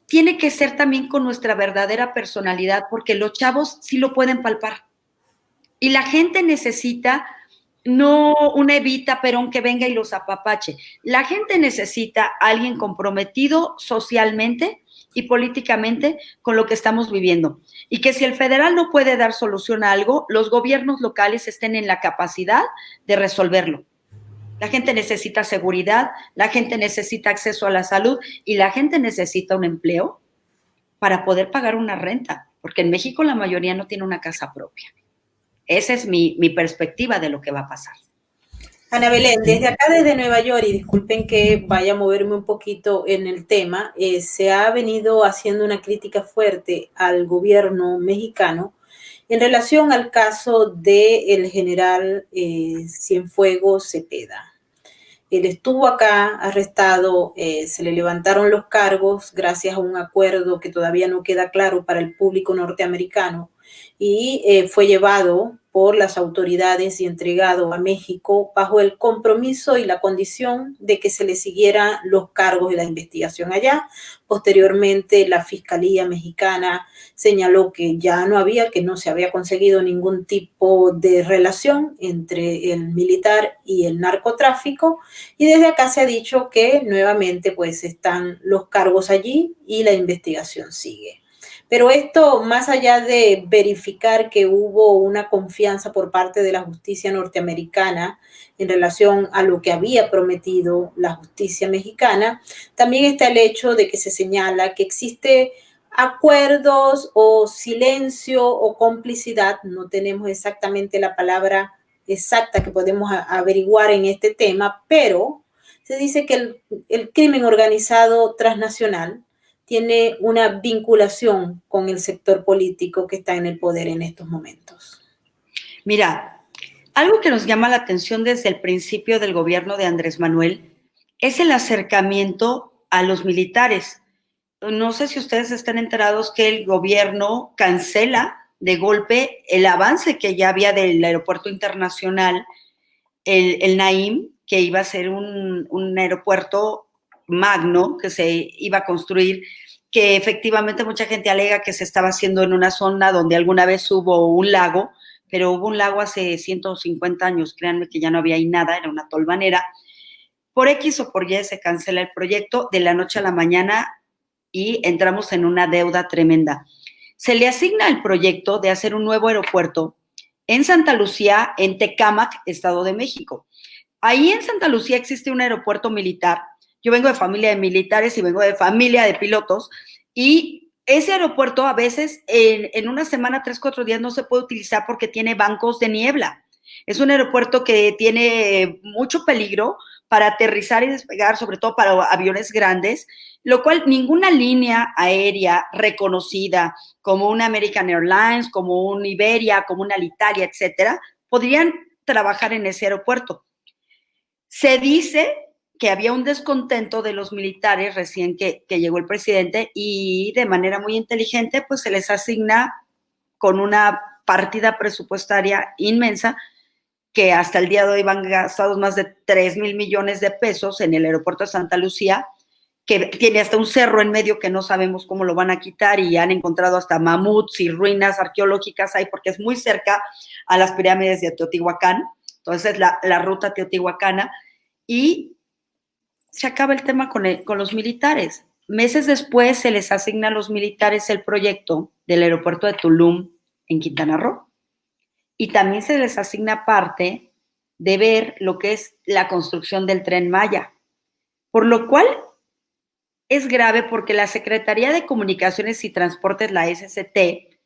tiene que ser también con nuestra verdadera personalidad, porque los chavos sí lo pueden palpar. Y la gente necesita no una Evita Perón que venga y los apapache. La gente necesita a alguien comprometido socialmente y políticamente con lo que estamos viviendo. Y que si el federal no puede dar solución a algo, los gobiernos locales estén en la capacidad de resolverlo. La gente necesita seguridad, la gente necesita acceso a la salud y la gente necesita un empleo para poder pagar una renta, porque en México la mayoría no tiene una casa propia. Esa es mi perspectiva de lo que va a pasar. Ana Belén, desde acá, desde Nueva York, y disculpen que vaya a moverme un poquito en el tema, se ha venido haciendo una crítica fuerte al gobierno mexicano en relación al caso del general Cienfuegos Cepeda. Él estuvo acá arrestado, se le levantaron los cargos gracias a un acuerdo que todavía no queda claro para el público norteamericano, y fue llevado por las autoridades y entregado a México bajo el compromiso y la condición de que se le siguieran los cargos de la investigación allá. Posteriormente, la Fiscalía mexicana señaló que ya no había, que no se había conseguido ningún tipo de relación entre el militar y el narcotráfico, y desde acá se ha dicho que nuevamente pues están los cargos allí y la investigación sigue. Pero esto, más allá de verificar que hubo una confianza por parte de la justicia norteamericana en relación a lo que había prometido la justicia mexicana, también está el hecho de que se señala que existe acuerdos o silencio o complicidad. No tenemos exactamente la palabra exacta que podemos averiguar en este tema, pero se dice que el crimen organizado transnacional tiene una vinculación con el sector político que está en el poder en estos momentos. Mira, algo que nos llama la atención desde el principio del gobierno de Andrés Manuel es el acercamiento a los militares. No sé si ustedes están enterados que el gobierno cancela de golpe el avance que ya había del aeropuerto internacional, el Naim, que iba a ser un aeropuerto magno que se iba a construir, que efectivamente mucha gente alega que se estaba haciendo en una zona donde alguna vez hubo un lago, pero hubo un lago hace 150 años, créanme que ya no había ahí nada, era una tolvanera. Por X o por Y se cancela el proyecto de la noche a la mañana y entramos en una deuda tremenda. Se le asigna el proyecto de hacer un nuevo aeropuerto en Santa Lucía, en Tecámac, Estado de México. Ahí en Santa Lucía existe un aeropuerto militar. Yo vengo de familia de militares y vengo de familia de pilotos, y ese aeropuerto a veces en una semana, 3, 4 días no se puede utilizar porque tiene bancos de niebla. Es un aeropuerto que tiene mucho peligro para aterrizar y despegar, sobre todo para aviones grandes, lo cual ninguna línea aérea reconocida como una American Airlines, como un Iberia, como una Alitalia, etcétera, podrían trabajar en ese aeropuerto. Se dice que había un descontento de los militares recién que llegó el presidente, y de manera muy inteligente pues se les asigna con una partida presupuestaria inmensa, que hasta el día de hoy van gastados más de 3,000 millones de pesos en el aeropuerto de Santa Lucía, que tiene hasta un cerro en medio que no sabemos cómo lo van a quitar, y han encontrado hasta mamuts y ruinas arqueológicas ahí porque es muy cerca a las pirámides de Teotihuacán. Entonces la ruta teotihuacana, y se acaba el tema con los militares. Meses después se les asigna a los militares el proyecto del aeropuerto de Tulum en Quintana Roo, y también se les asigna parte de ver lo que es la construcción del Tren Maya, por lo cual es grave porque la Secretaría de Comunicaciones y Transportes, la SCT,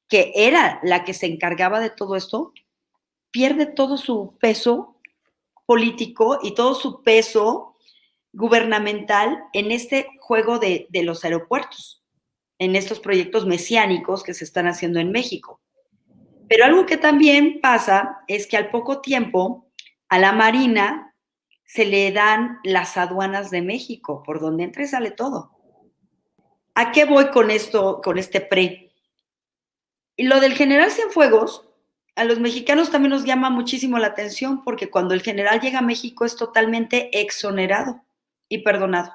que era la que se encargaba de todo esto, pierde todo su peso político y todo su peso gubernamental en este juego de los aeropuertos, en estos proyectos mesiánicos que se están haciendo en México. Pero algo que también pasa es que al poco tiempo a la Marina se le dan las aduanas de México, por donde entra y sale todo. ¿A qué voy con esto, con este pre? Y lo del general Cienfuegos, a los mexicanos también nos llama muchísimo la atención, porque cuando el general llega a México es totalmente exonerado y perdonado.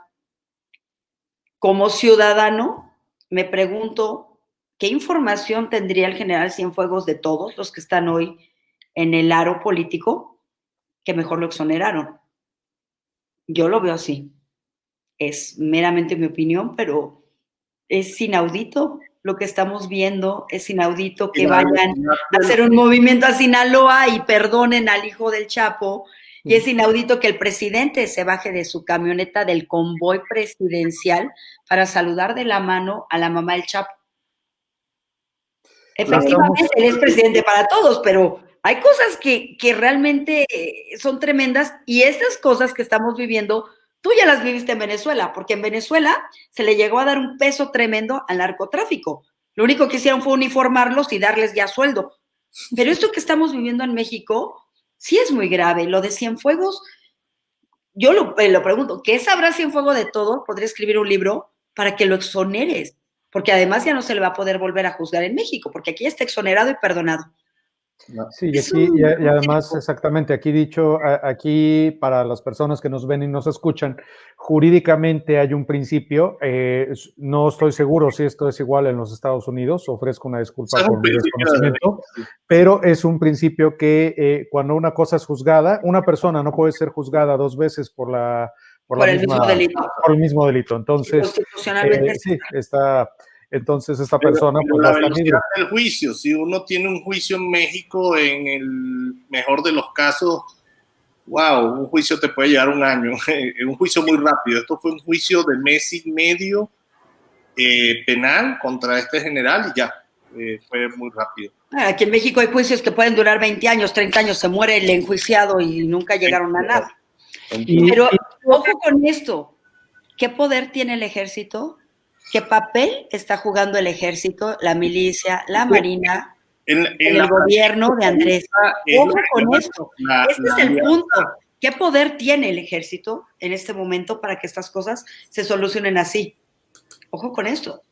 Como ciudadano, me pregunto, ¿qué información tendría el general Cienfuegos de todos los que están hoy en el aro político que mejor lo exoneraron? Yo lo veo así. Es meramente mi opinión, pero es inaudito lo que estamos viendo. Es inaudito que vayan a hacer un movimiento a Sinaloa y perdonen al hijo del Chapo. Y es inaudito que el presidente se baje de su camioneta del convoy presidencial para saludar de la mano a la mamá del Chapo. Efectivamente, él es presidente para todos, pero hay cosas que realmente son tremendas, y estas cosas que estamos viviendo, tú ya las viviste en Venezuela, porque en Venezuela se le llegó a dar un peso tremendo al narcotráfico. Lo único que hicieron fue uniformarlos y darles ya sueldo. Pero esto que estamos viviendo en México sí es muy grave. Lo de Cienfuegos, yo lo pregunto, ¿qué sabrá Cienfuegos de todo? Podría escribir un libro para que lo exoneres, porque además ya no se le va a poder volver a juzgar en México, porque aquí está exonerado y perdonado. Sí, y además, exactamente, aquí para las personas que nos ven y nos escuchan, jurídicamente hay un principio, no estoy seguro si esto es igual en los Estados Unidos, ofrezco una disculpa por mi desconocimiento, pero es un principio que cuando una cosa es juzgada, una persona no puede ser juzgada 2 veces por el mismo delito. Entonces, sí, entonces esta persona pero la velocidad del juicio, si uno tiene un juicio en México, en el mejor de los casos, wow, un juicio te puede llevar 1 año, un juicio muy rápido. Esto fue un juicio de 1 mes y medio penal contra este general, y ya, fue muy rápido. Aquí en México hay juicios que pueden durar 20 años, 30 años, se muere el enjuiciado y nunca llegaron a nada. Pero ojo con esto, ¿qué poder tiene el ejército? ¿Qué papel está jugando el ejército, la milicia, la marina, en el gobierno de Andrés? Ojo con esto. Este es el punto. ¿Qué poder tiene el ejército en este momento para que estas cosas se solucionen así? Ojo con esto.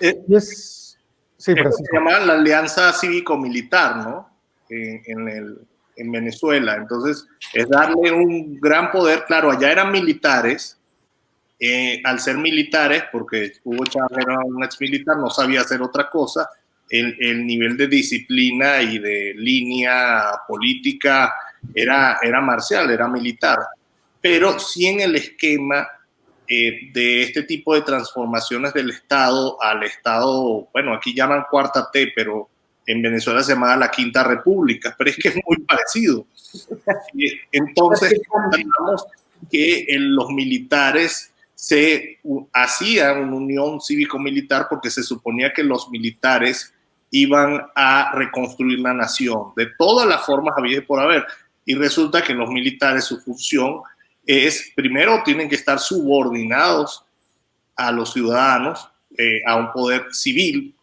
Sí, se llama la alianza cívico-militar, ¿no? En en Venezuela. Entonces, es darle un gran poder. Claro, allá eran militares. Al ser militares, porque Hugo Chávez era un ex militar, no sabía hacer otra cosa, el nivel de disciplina y de línea política era marcial, era militar. Pero sí en el esquema de este tipo de transformaciones del Estado al Estado, bueno, aquí llaman Cuarta T, pero en Venezuela se llama la Quinta República, pero es que es muy parecido. Entonces, digamos que los militares se hacía una unión cívico-militar porque se suponía que los militares iban a reconstruir la nación de todas las formas habidas y por haber. Y resulta que los militares, su función es, primero, tienen que estar subordinados a los ciudadanos, a un poder civil,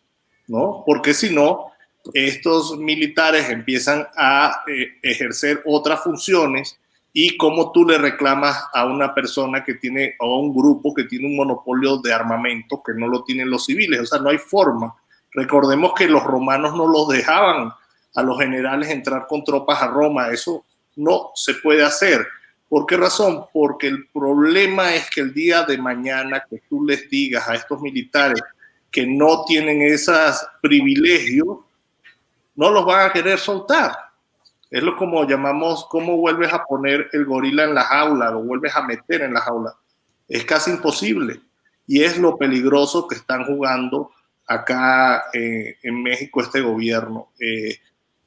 ¿no? Porque si no, estos militares empiezan a ejercer otras funciones. Y cómo tú le reclamas a una persona que tiene, o a un grupo que tiene un monopolio de armamento que no lo tienen los civiles. O sea, no hay forma. Recordemos que los romanos no los dejaban a los generales entrar con tropas a Roma. Eso no se puede hacer. ¿Por qué razón? Porque el problema es que el día de mañana que tú les digas a estos militares que no tienen esos privilegios, no los van a querer soltar. Es lo como llamamos, ¿cómo vuelves a poner el gorila en la jaula? Lo vuelves a meter en la jaula. Es casi imposible. Y es lo peligroso que están jugando acá en México este gobierno.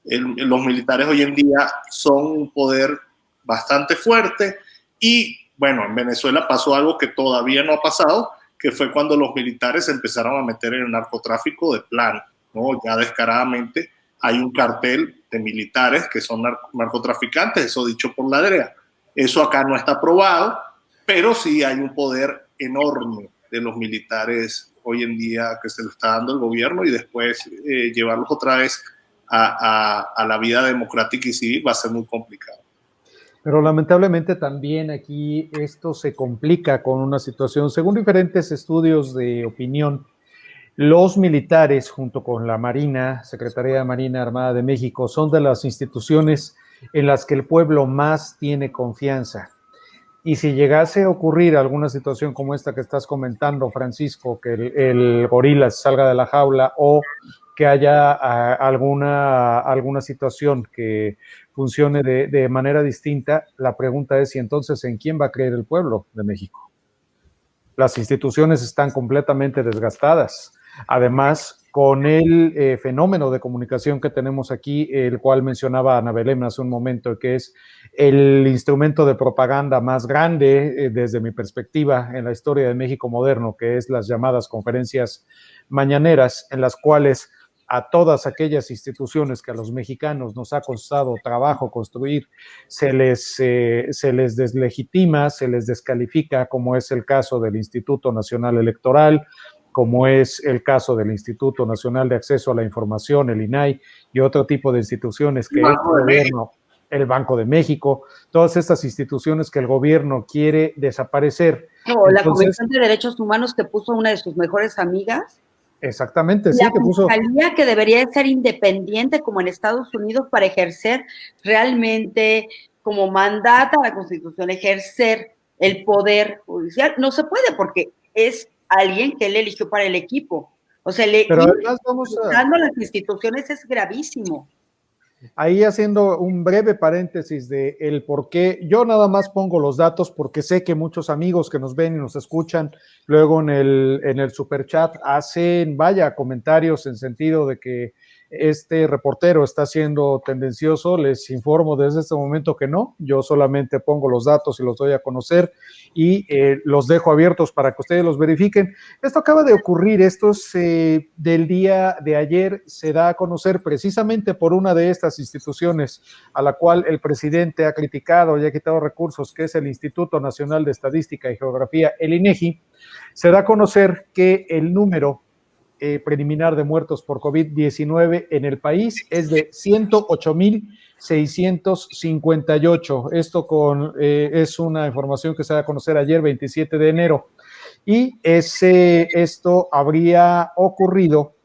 Los militares hoy en día son un poder bastante fuerte y, bueno, en Venezuela pasó algo que todavía no ha pasado, que fue cuando los militares se empezaron a meter en el narcotráfico de plano, ¿no? Ya descaradamente hay un cartel de militares que son narcotraficantes, eso dicho por la DEA. Eso acá no está aprobado, pero sí hay un poder enorme de los militares hoy en día que se le está dando el gobierno y después llevarlos otra vez a la vida democrática y civil va a ser muy complicado. Pero lamentablemente también aquí esto se complica con una situación, según diferentes estudios de opinión. Los militares, junto con la Marina, Secretaría de Marina Armada de México, son de las instituciones en las que el pueblo más tiene confianza. Y si llegase a ocurrir alguna situación como esta que estás comentando, Francisco, que el gorila salga de la jaula o que haya alguna situación que funcione de manera distinta, la pregunta es, ¿y entonces en quién va a creer el pueblo de México? Las instituciones están completamente desgastadas. Además, con el fenómeno de comunicación que tenemos aquí, el cual mencionaba Ana Belén hace un momento, que es el instrumento de propaganda más grande, desde mi perspectiva, en la historia de México moderno, que es las llamadas conferencias mañaneras, en las cuales a todas aquellas instituciones que a los mexicanos nos ha costado trabajo construir, se les deslegitima, se les descalifica, como es el caso del Instituto Nacional Electoral, como es el caso del Instituto Nacional de Acceso a la Información, el INAI, y otro tipo de instituciones que el gobierno, el Banco de México, todas estas instituciones que el gobierno quiere desaparecer. No, la Comisión de Derechos Humanos que puso una de sus mejores amigas. Exactamente, sí, que puso. La fiscalía que debería ser independiente como en Estados Unidos para ejercer realmente como mandata la Constitución, ejercer el poder judicial, no se puede porque es alguien que él eligió para el equipo. O sea, pero además vamos a las instituciones es gravísimo. Ahí haciendo un breve paréntesis de el por qué, yo nada más pongo los datos porque sé que muchos amigos que nos ven y nos escuchan luego en el superchat hacen, comentarios en sentido de que este reportero está siendo tendencioso. Les informo desde este momento que no, yo solamente pongo los datos y los doy a conocer y los dejo abiertos para que ustedes los verifiquen. Esto acaba de ocurrir, esto es del día de ayer, se da a conocer precisamente por una de estas instituciones a la cual el presidente ha criticado y ha quitado recursos, que es el Instituto Nacional de Estadística y Geografía, el INEGI. Se da a conocer que el número preliminar de muertos por COVID-19 en el país es de 108,658. Esto es una información que se da a conocer ayer, 27 de enero. Y esto habría ocurrido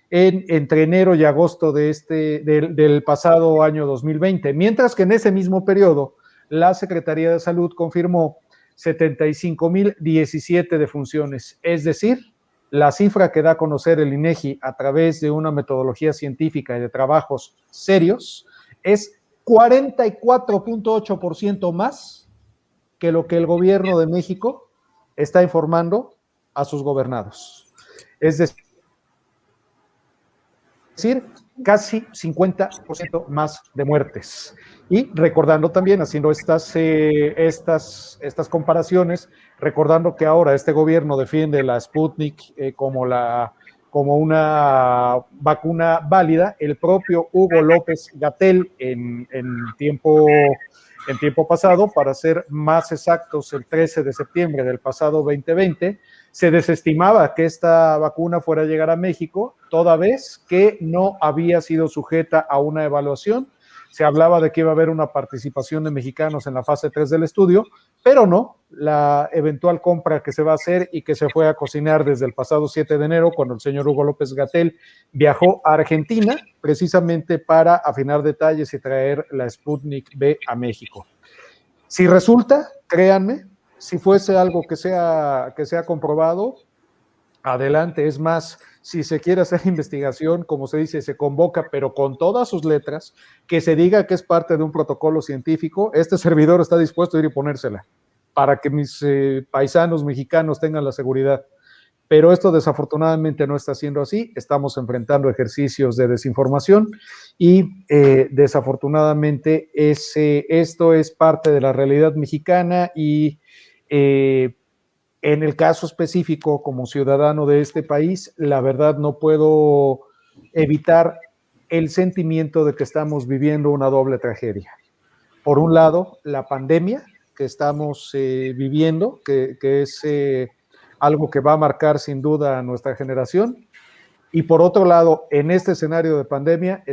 entre enero y agosto del pasado año 2020, mientras que en ese mismo periodo la Secretaría de Salud confirmó 75,017 defunciones, es decir, la cifra que da a conocer el INEGI a través de una metodología científica y de trabajos serios es 44.8% más que lo que el gobierno de México está informando a sus gobernados. Es decir, casi 50% más de muertes. Y recordando también, haciendo estas comparaciones, recordando que ahora este gobierno defiende la Sputnik como una vacuna válida, el propio Hugo López-Gatell en tiempo pasado, para ser más exactos, el 13 de septiembre del pasado 2020, se desestimaba que esta vacuna fuera a llegar a México, toda vez que no había sido sujeta a una evaluación. Se hablaba de que iba a haber una participación de mexicanos en la fase 3 del estudio, pero no, la eventual compra que se va a hacer y que se fue a cocinar desde el pasado 7 de enero, cuando el señor Hugo López-Gatell viajó a Argentina, precisamente para afinar detalles y traer la Sputnik V a México. Si resulta, créanme, si fuese algo que sea comprobado, adelante. Es más, si se quiere hacer investigación, como se dice, se convoca, pero con todas sus letras, que se diga que es parte de un protocolo científico. Este servidor está dispuesto a ir y ponérsela para que mis paisanos mexicanos tengan la seguridad. Pero esto desafortunadamente no está siendo así. Estamos enfrentando ejercicios de desinformación y desafortunadamente esto es parte de la realidad mexicana y en el caso específico, como ciudadano de este país, la verdad no puedo evitar el sentimiento de que estamos viviendo una doble tragedia. Por un lado, la pandemia que estamos viviendo, que es algo que va a marcar sin duda a nuestra generación, y por otro lado, en este escenario de pandemia,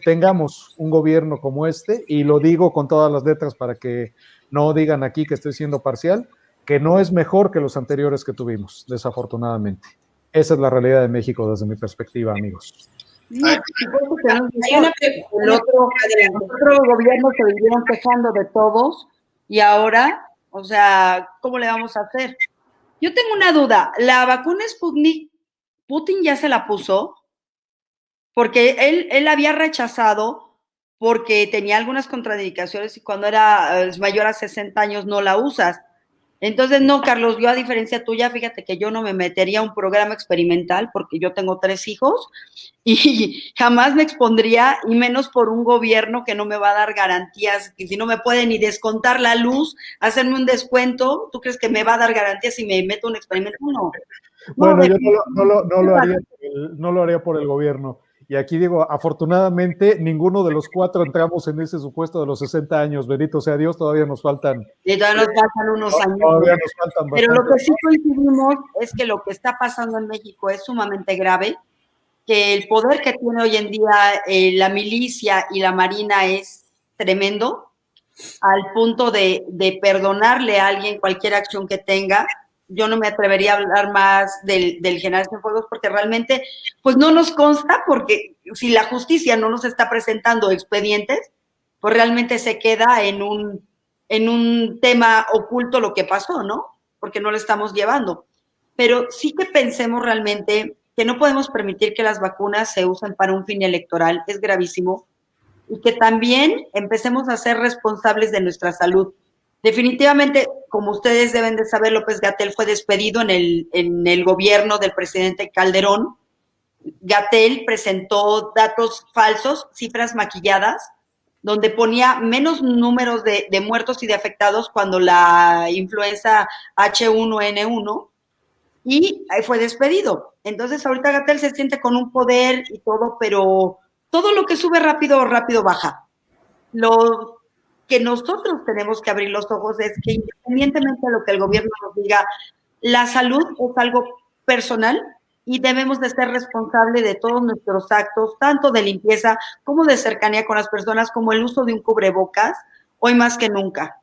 tengamos un gobierno como este, y lo digo con todas las letras para que no digan aquí que estoy siendo parcial, que no es mejor que los anteriores que tuvimos, desafortunadamente. Esa es la realidad de México desde mi perspectiva, amigos. No, hay una pregunta. Otro gobierno se vivieron quejando de todos y ahora, o sea, ¿cómo le vamos a hacer? Yo tengo una duda. ¿La vacuna Sputnik, Putin ya se la puso? Porque él había rechazado porque tenía algunas contraindicaciones y cuando era mayor a 60 años no la usas. Entonces, no, Carlos, yo a diferencia tuya, fíjate que yo no me metería a un programa experimental porque yo tengo 3 hijos y jamás me expondría, y menos por un gobierno que no me va a dar garantías, que si no me puede ni descontar la luz, hacerme un descuento. ¿Tú crees que me va a dar garantías si me meto a un experimento? No. Bueno, yo no lo haría por el gobierno. Y aquí digo, afortunadamente, ninguno de los 4 entramos en ese supuesto de los 60 años. Bendito sea Dios, todavía nos faltan. Y todavía nos faltan unos años. Todavía nos faltan Pero lo que sí coincidimos es que lo que está pasando en México es sumamente grave, que el poder que tiene hoy en día la milicia y la marina es tremendo, al punto de perdonarle a alguien cualquier acción que tenga. Yo no me atrevería a hablar más del general Cienfuegos porque realmente pues no nos consta, porque si la justicia no nos está presentando expedientes, pues realmente se queda en un tema oculto lo que pasó, ¿no? Porque no lo estamos llevando. Pero sí que pensemos realmente que no podemos permitir que las vacunas se usen para un fin electoral, es gravísimo, y que también empecemos a ser responsables de nuestra salud. Definitivamente, como ustedes deben de saber, López-Gatell fue despedido en el gobierno del presidente Calderón. Gatell presentó datos falsos, cifras maquilladas, donde ponía menos números de muertos y de afectados cuando la influenza H1N1, y ahí fue despedido. Entonces ahorita Gatell se siente con un poder y todo, pero todo lo que sube rápido, rápido baja. Lo que nosotros tenemos que abrir los ojos es que independientemente de lo que el gobierno nos diga, la salud es algo personal y debemos de ser responsables de todos nuestros actos, tanto de limpieza como de cercanía con las personas, como el uso de un cubrebocas, hoy más que nunca,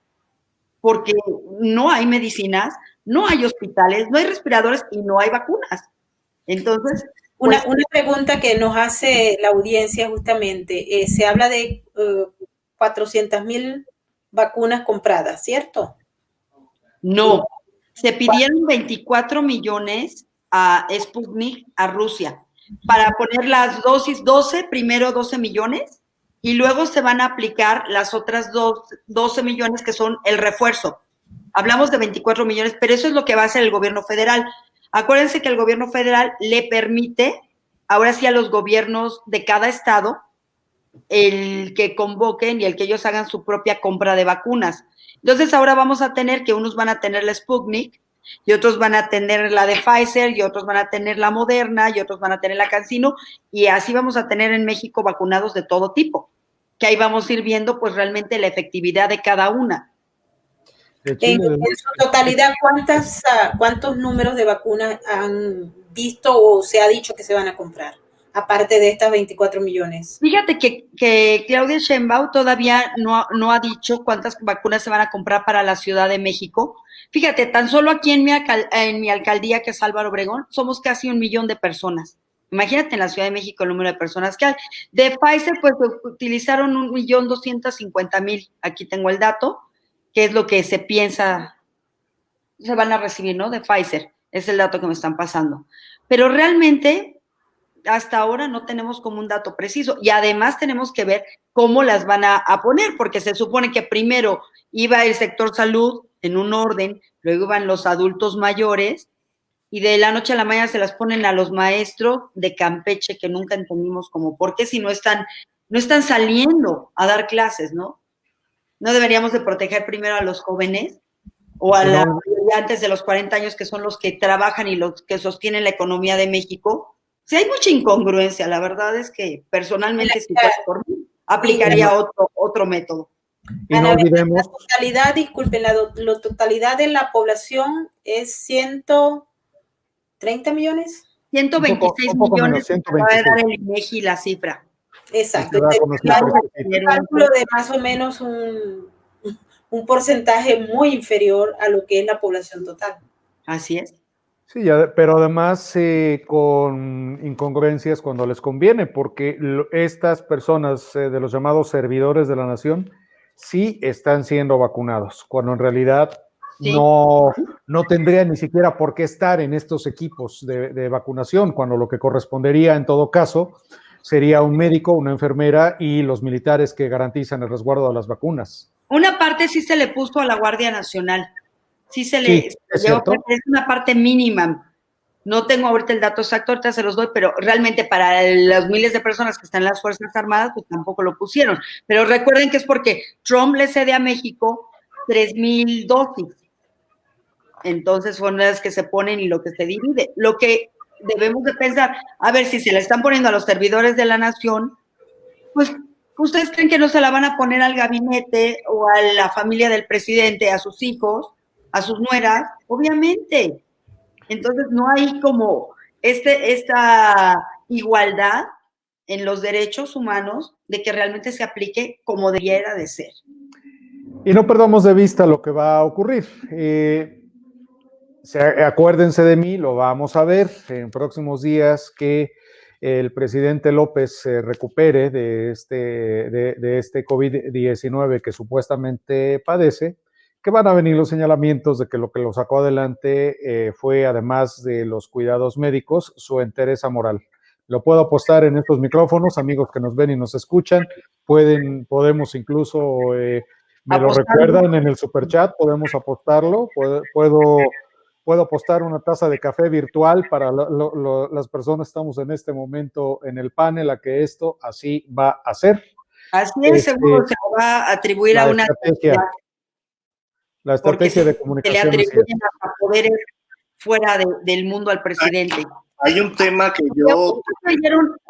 porque no hay medicinas, no hay hospitales, no hay respiradores y no hay vacunas. Entonces, una pregunta que nos hace la audiencia justamente, se habla de 400,000 vacunas compradas, ¿cierto? no, se pidieron 24 millones a Sputnik, a Rusia, para poner las dosis 12, primero 12 millones, y luego se van a aplicar las otras 12 millones que son el refuerzo. Hablamos de 24 millones, pero eso es lo que va a hacer el gobierno federal. Acuérdense que el gobierno federal le permite, ahora sí, a los gobiernos de cada estado, el que convoquen y el que ellos hagan su propia compra de vacunas. Entonces ahora vamos a tener que unos van a tener la Sputnik y otros van a tener la de Pfizer y otros van a tener la Moderna y otros van a tener la CanSino, y así vamos a tener en México vacunados de todo tipo, que ahí vamos a ir viendo pues realmente la efectividad de cada una. En su totalidad, ¿cuántos números de vacunas han visto o se ha dicho que se van a comprar? Aparte de estas 24 millones. Fíjate que Claudia Sheinbaum todavía no ha dicho cuántas vacunas se van a comprar para la Ciudad de México. Fíjate, tan solo aquí en mi alcaldía, que es Álvaro Obregón, somos casi 1 millón de personas. Imagínate en la Ciudad de México el número de personas que hay. De Pfizer, pues utilizaron 1,250,000. Aquí tengo el dato, que es lo que se piensa se van a recibir, ¿no? De Pfizer. Es el dato que me están pasando. Pero realmente, hasta ahora no tenemos como un dato preciso, y además tenemos que ver cómo las van a poner, porque se supone que primero iba el sector salud en un orden, luego iban los adultos mayores, y de la noche a la mañana se las ponen a los maestros de Campeche, que nunca entendimos como por qué si no están saliendo a dar clases, ¿no? ¿No deberíamos de proteger primero a los jóvenes o a la antes de los 40 años, que son los que trabajan y los que sostienen la economía de México? O sea, hay mucha incongruencia. La verdad es que personalmente, si fuera por mí, aplicaría otro método. Y no olvidemos. La totalidad, disculpen, la totalidad de la población es 130 millones. 126 millones, va a dar el INEGI la cifra. Exacto. Un cálculo de más o menos un porcentaje muy inferior a lo que es la población total. Así es. Sí, pero además con incongruencias cuando les conviene, porque estas personas de los llamados servidores de la nación sí están siendo vacunados, cuando en realidad sí. no tendrían ni siquiera por qué estar en estos equipos de vacunación, cuando lo que correspondería en todo caso sería un médico, una enfermera y los militares que garantizan el resguardo de las vacunas. Una parte sí se le puso a la Guardia Nacional. Sí se le llevó, pero es una parte mínima. No tengo ahorita el dato exacto, ahorita se los doy, pero realmente para los miles de personas que están en las Fuerzas Armadas, pues tampoco lo pusieron. Pero recuerden que es porque Trump le cede a México 3,000 dosis. Entonces son las que se ponen y lo que se divide. Lo que debemos de pensar, a ver, si se le están poniendo a los servidores de la nación, pues ¿ustedes creen que no se la van a poner al gabinete o a la familia del presidente, a sus hijos, a sus nueras? Obviamente. Entonces no hay como esta igualdad en los derechos humanos de que realmente se aplique como debiera de ser. Y no perdamos de vista lo que va a ocurrir. Acuérdense de mí, lo vamos a ver en próximos días, que el presidente López se recupere de este COVID-19 que supuestamente padece, que van a venir los señalamientos de que lo que lo sacó adelante fue, además de los cuidados médicos, su entereza moral. Lo puedo apostar en estos micrófonos, amigos que nos ven y nos escuchan, podemos incluso, me lo recuerdan en el superchat, podemos apostarlo, puedo apostar una taza de café virtual para las personas que estamos en este momento en el panel a que esto así va a ser. Así es, seguro se va a atribuir a una estrategia. La estrategia de comunicación. Se le atribuyen a poderes fuera del mundo al presidente. Hay un tema que yo...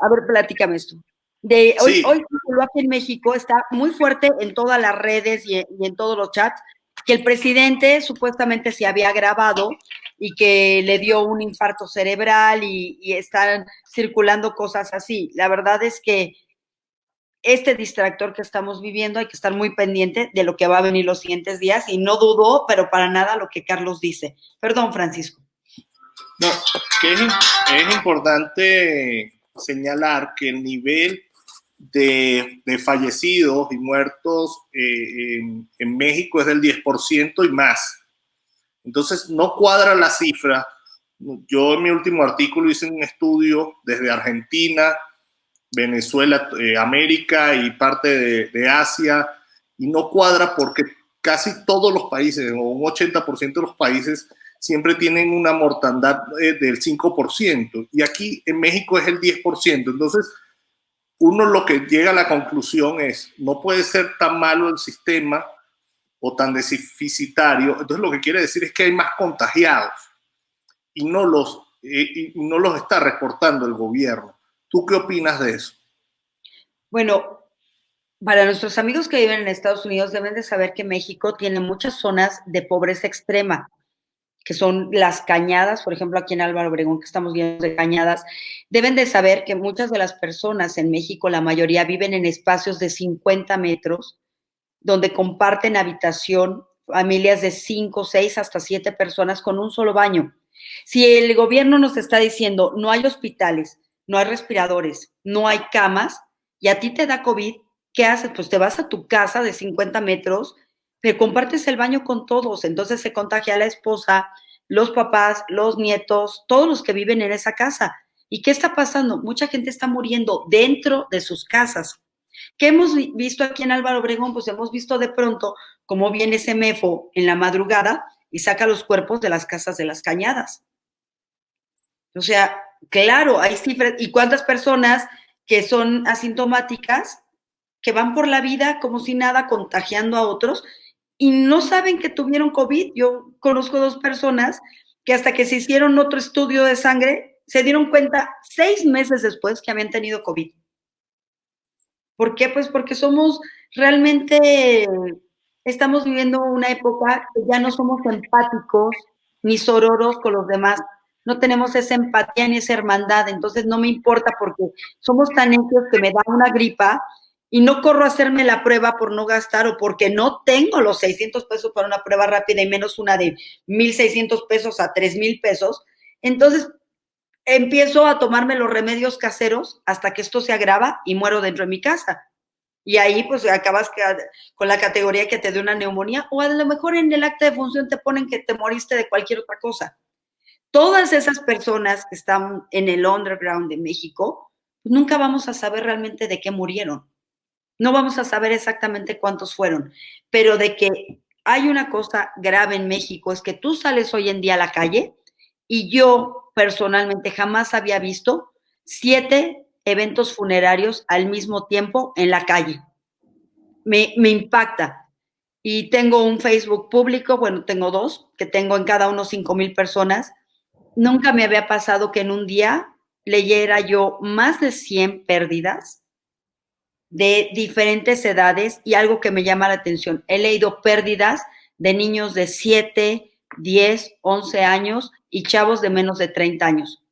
A ver, platícame esto. Hoy aquí en México está muy fuerte en todas las redes y en todos los chats que el presidente supuestamente se había grabado y que le dio un infarto cerebral y están circulando cosas así. La verdad es que este distractor que estamos viviendo hay que estar muy pendiente de lo que va a venir los siguientes días, y no dudo, pero para nada, lo que Carlos dice. Perdón, Francisco. No, que es importante señalar que el nivel de fallecidos y muertos en México es del 10% y más. Entonces, no cuadra la cifra. Yo en mi último artículo hice un estudio desde Argentina, Venezuela, América y parte de Asia, y no cuadra porque casi todos los países, o un 80% de los países, siempre tienen una mortandad del 5%, y aquí en México es el 10%. Entonces, uno lo que llega a la conclusión es, no puede ser tan malo el sistema o tan deficitario. Entonces, lo que quiere decir es que hay más contagiados y no los está reportando el gobierno. ¿Tú qué opinas de eso? Bueno, para nuestros amigos que viven en Estados Unidos deben de saber que México tiene muchas zonas de pobreza extrema, que son las cañadas, por ejemplo, aquí en Álvaro Obregón, que estamos viendo de cañadas. Deben de saber que muchas de las personas en México, la mayoría, viven en espacios de 50 metros, donde comparten habitación, familias de 5, 6, hasta 7 personas con un solo baño. Si el gobierno nos está diciendo no hay hospitales, no hay respiradores, no hay camas, y a ti te da COVID, ¿qué haces? Pues te vas a tu casa de 50 metros, pero compartes el baño con todos, entonces se contagia a la esposa, los papás, los nietos, todos los que viven en esa casa. ¿Y qué está pasando? Mucha gente está muriendo dentro de sus casas. ¿Qué hemos visto aquí en Álvaro Obregón? Pues hemos visto de pronto cómo viene ese MEFO en la madrugada y saca los cuerpos de las casas de las cañadas. O sea, claro, hay cifras. ¿Y cuántas personas que son asintomáticas, que van por la vida como si nada, contagiando a otros y no saben que tuvieron COVID? Yo conozco 2 personas que hasta que se hicieron otro estudio de sangre, se dieron cuenta 6 meses después que habían tenido COVID. ¿Por qué? Pues porque estamos viviendo una época que ya no somos empáticos ni sororos con los demás. No tenemos esa empatía ni esa hermandad. Entonces no me importa porque somos tan necios que me da una gripa y no corro a hacerme la prueba por no gastar o porque no tengo los 600 pesos para una prueba rápida y menos una de 1,600 pesos a 3,000 pesos. Entonces empiezo a tomarme los remedios caseros hasta que esto se agrava y muero dentro de mi casa. Y ahí pues acabas con la categoría que te dé una neumonía, o a lo mejor en el acta de función te ponen que te moriste de cualquier otra cosa. Todas esas personas que están en el underground de México, pues nunca vamos a saber realmente de qué murieron. No vamos a saber exactamente cuántos fueron, pero de que hay una cosa grave en México es que tú sales hoy en día a la calle y yo personalmente jamás había visto 7 eventos funerarios al mismo tiempo en la calle. Me impacta. Y tengo un Facebook público, bueno, tengo 2, que tengo en cada uno 5,000 personas. Nunca me había pasado que en un día leyera yo más de 100 pérdidas de diferentes edades, y algo que me llama la atención, he leído pérdidas de niños de 7, 10, 11 años y chavos de menos de 30 años,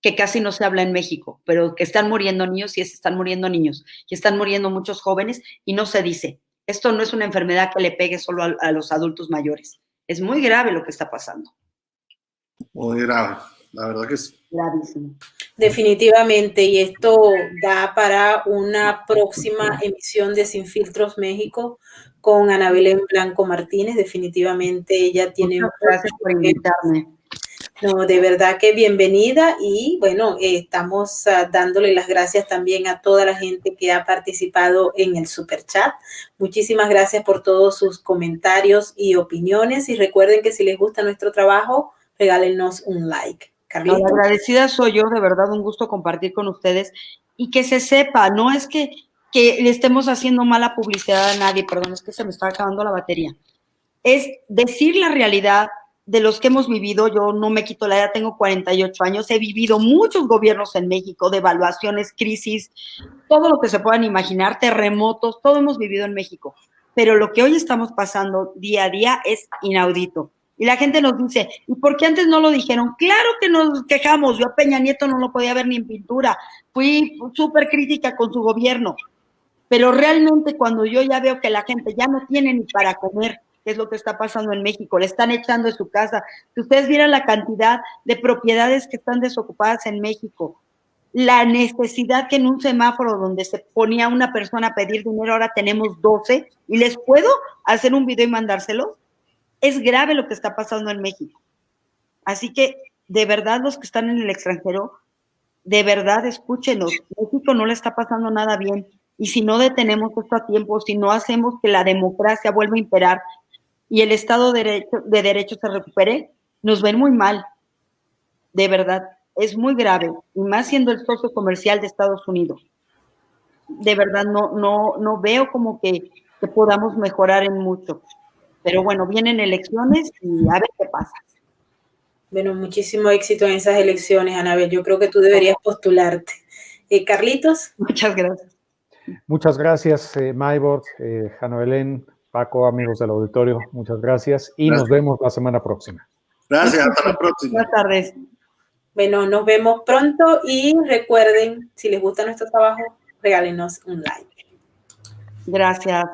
que casi no se habla en México, pero que están muriendo niños y están muriendo niños, y están muriendo muchos jóvenes y no se dice. Esto no es una enfermedad que le pegue solo a los adultos mayores. Es muy grave lo que está pasando. Muy grave, la verdad que sí. Gravísimo. Definitivamente, y esto da para una próxima emisión de Sin Filtros México con Ana Belén Blanco Martínez. Definitivamente ella tiene... Muchas gracias por invitarme. No, de verdad que bienvenida, y bueno, estamos dándole las gracias también a toda la gente que ha participado en el super chat. Muchísimas gracias por todos sus comentarios y opiniones, y recuerden que si les gusta nuestro trabajo, regálenos un like. Carlito. Agradecida soy yo, de verdad, un gusto compartir con ustedes y que se sepa, no es que le estemos haciendo mala publicidad a nadie, perdón, es que se me está acabando la batería. Es decir la realidad de los que hemos vivido. Yo no me quito la edad, tengo 48 años, he vivido muchos gobiernos en México, devaluaciones, crisis, todo lo que se puedan imaginar, terremotos, todo hemos vivido en México, pero lo que hoy estamos pasando día a día es inaudito. Y la gente nos dice, ¿y por qué antes no lo dijeron? Claro que nos quejamos, yo a Peña Nieto no lo podía ver ni en pintura, fui súper crítica con su gobierno, pero realmente cuando yo ya veo que la gente ya no tiene ni para comer, qué es lo que está pasando en México. Le están echando de su casa. Si ustedes vieran la cantidad de propiedades que están desocupadas en México, la necesidad que en un semáforo donde se ponía una persona a pedir dinero, ahora tenemos 12, y les puedo hacer un video y mandárselo. Es grave lo que está pasando en México. Así que, de verdad, los que están en el extranjero, de verdad, escúchenos. México no le está pasando nada bien. Y si no detenemos esto a tiempo, si no hacemos que la democracia vuelva a imperar y el Estado de Derecho se recupere, nos ven muy mal. De verdad, es muy grave. Y más siendo el socio comercial de Estados Unidos. De verdad, no veo como que podamos mejorar en mucho. Pero bueno, vienen elecciones y a ver qué pasa. Bueno, muchísimo éxito en esas elecciones, Anabel. Yo creo que tú deberías postularte. Carlitos. Muchas gracias. Muchas gracias, Maybord, Jano Belén, Paco, amigos del auditorio. Muchas gracias y nos vemos la semana próxima. Gracias, hasta la próxima. Buenas tardes. Bueno, nos vemos pronto y recuerden, si les gusta nuestro trabajo, regálenos un like. Gracias.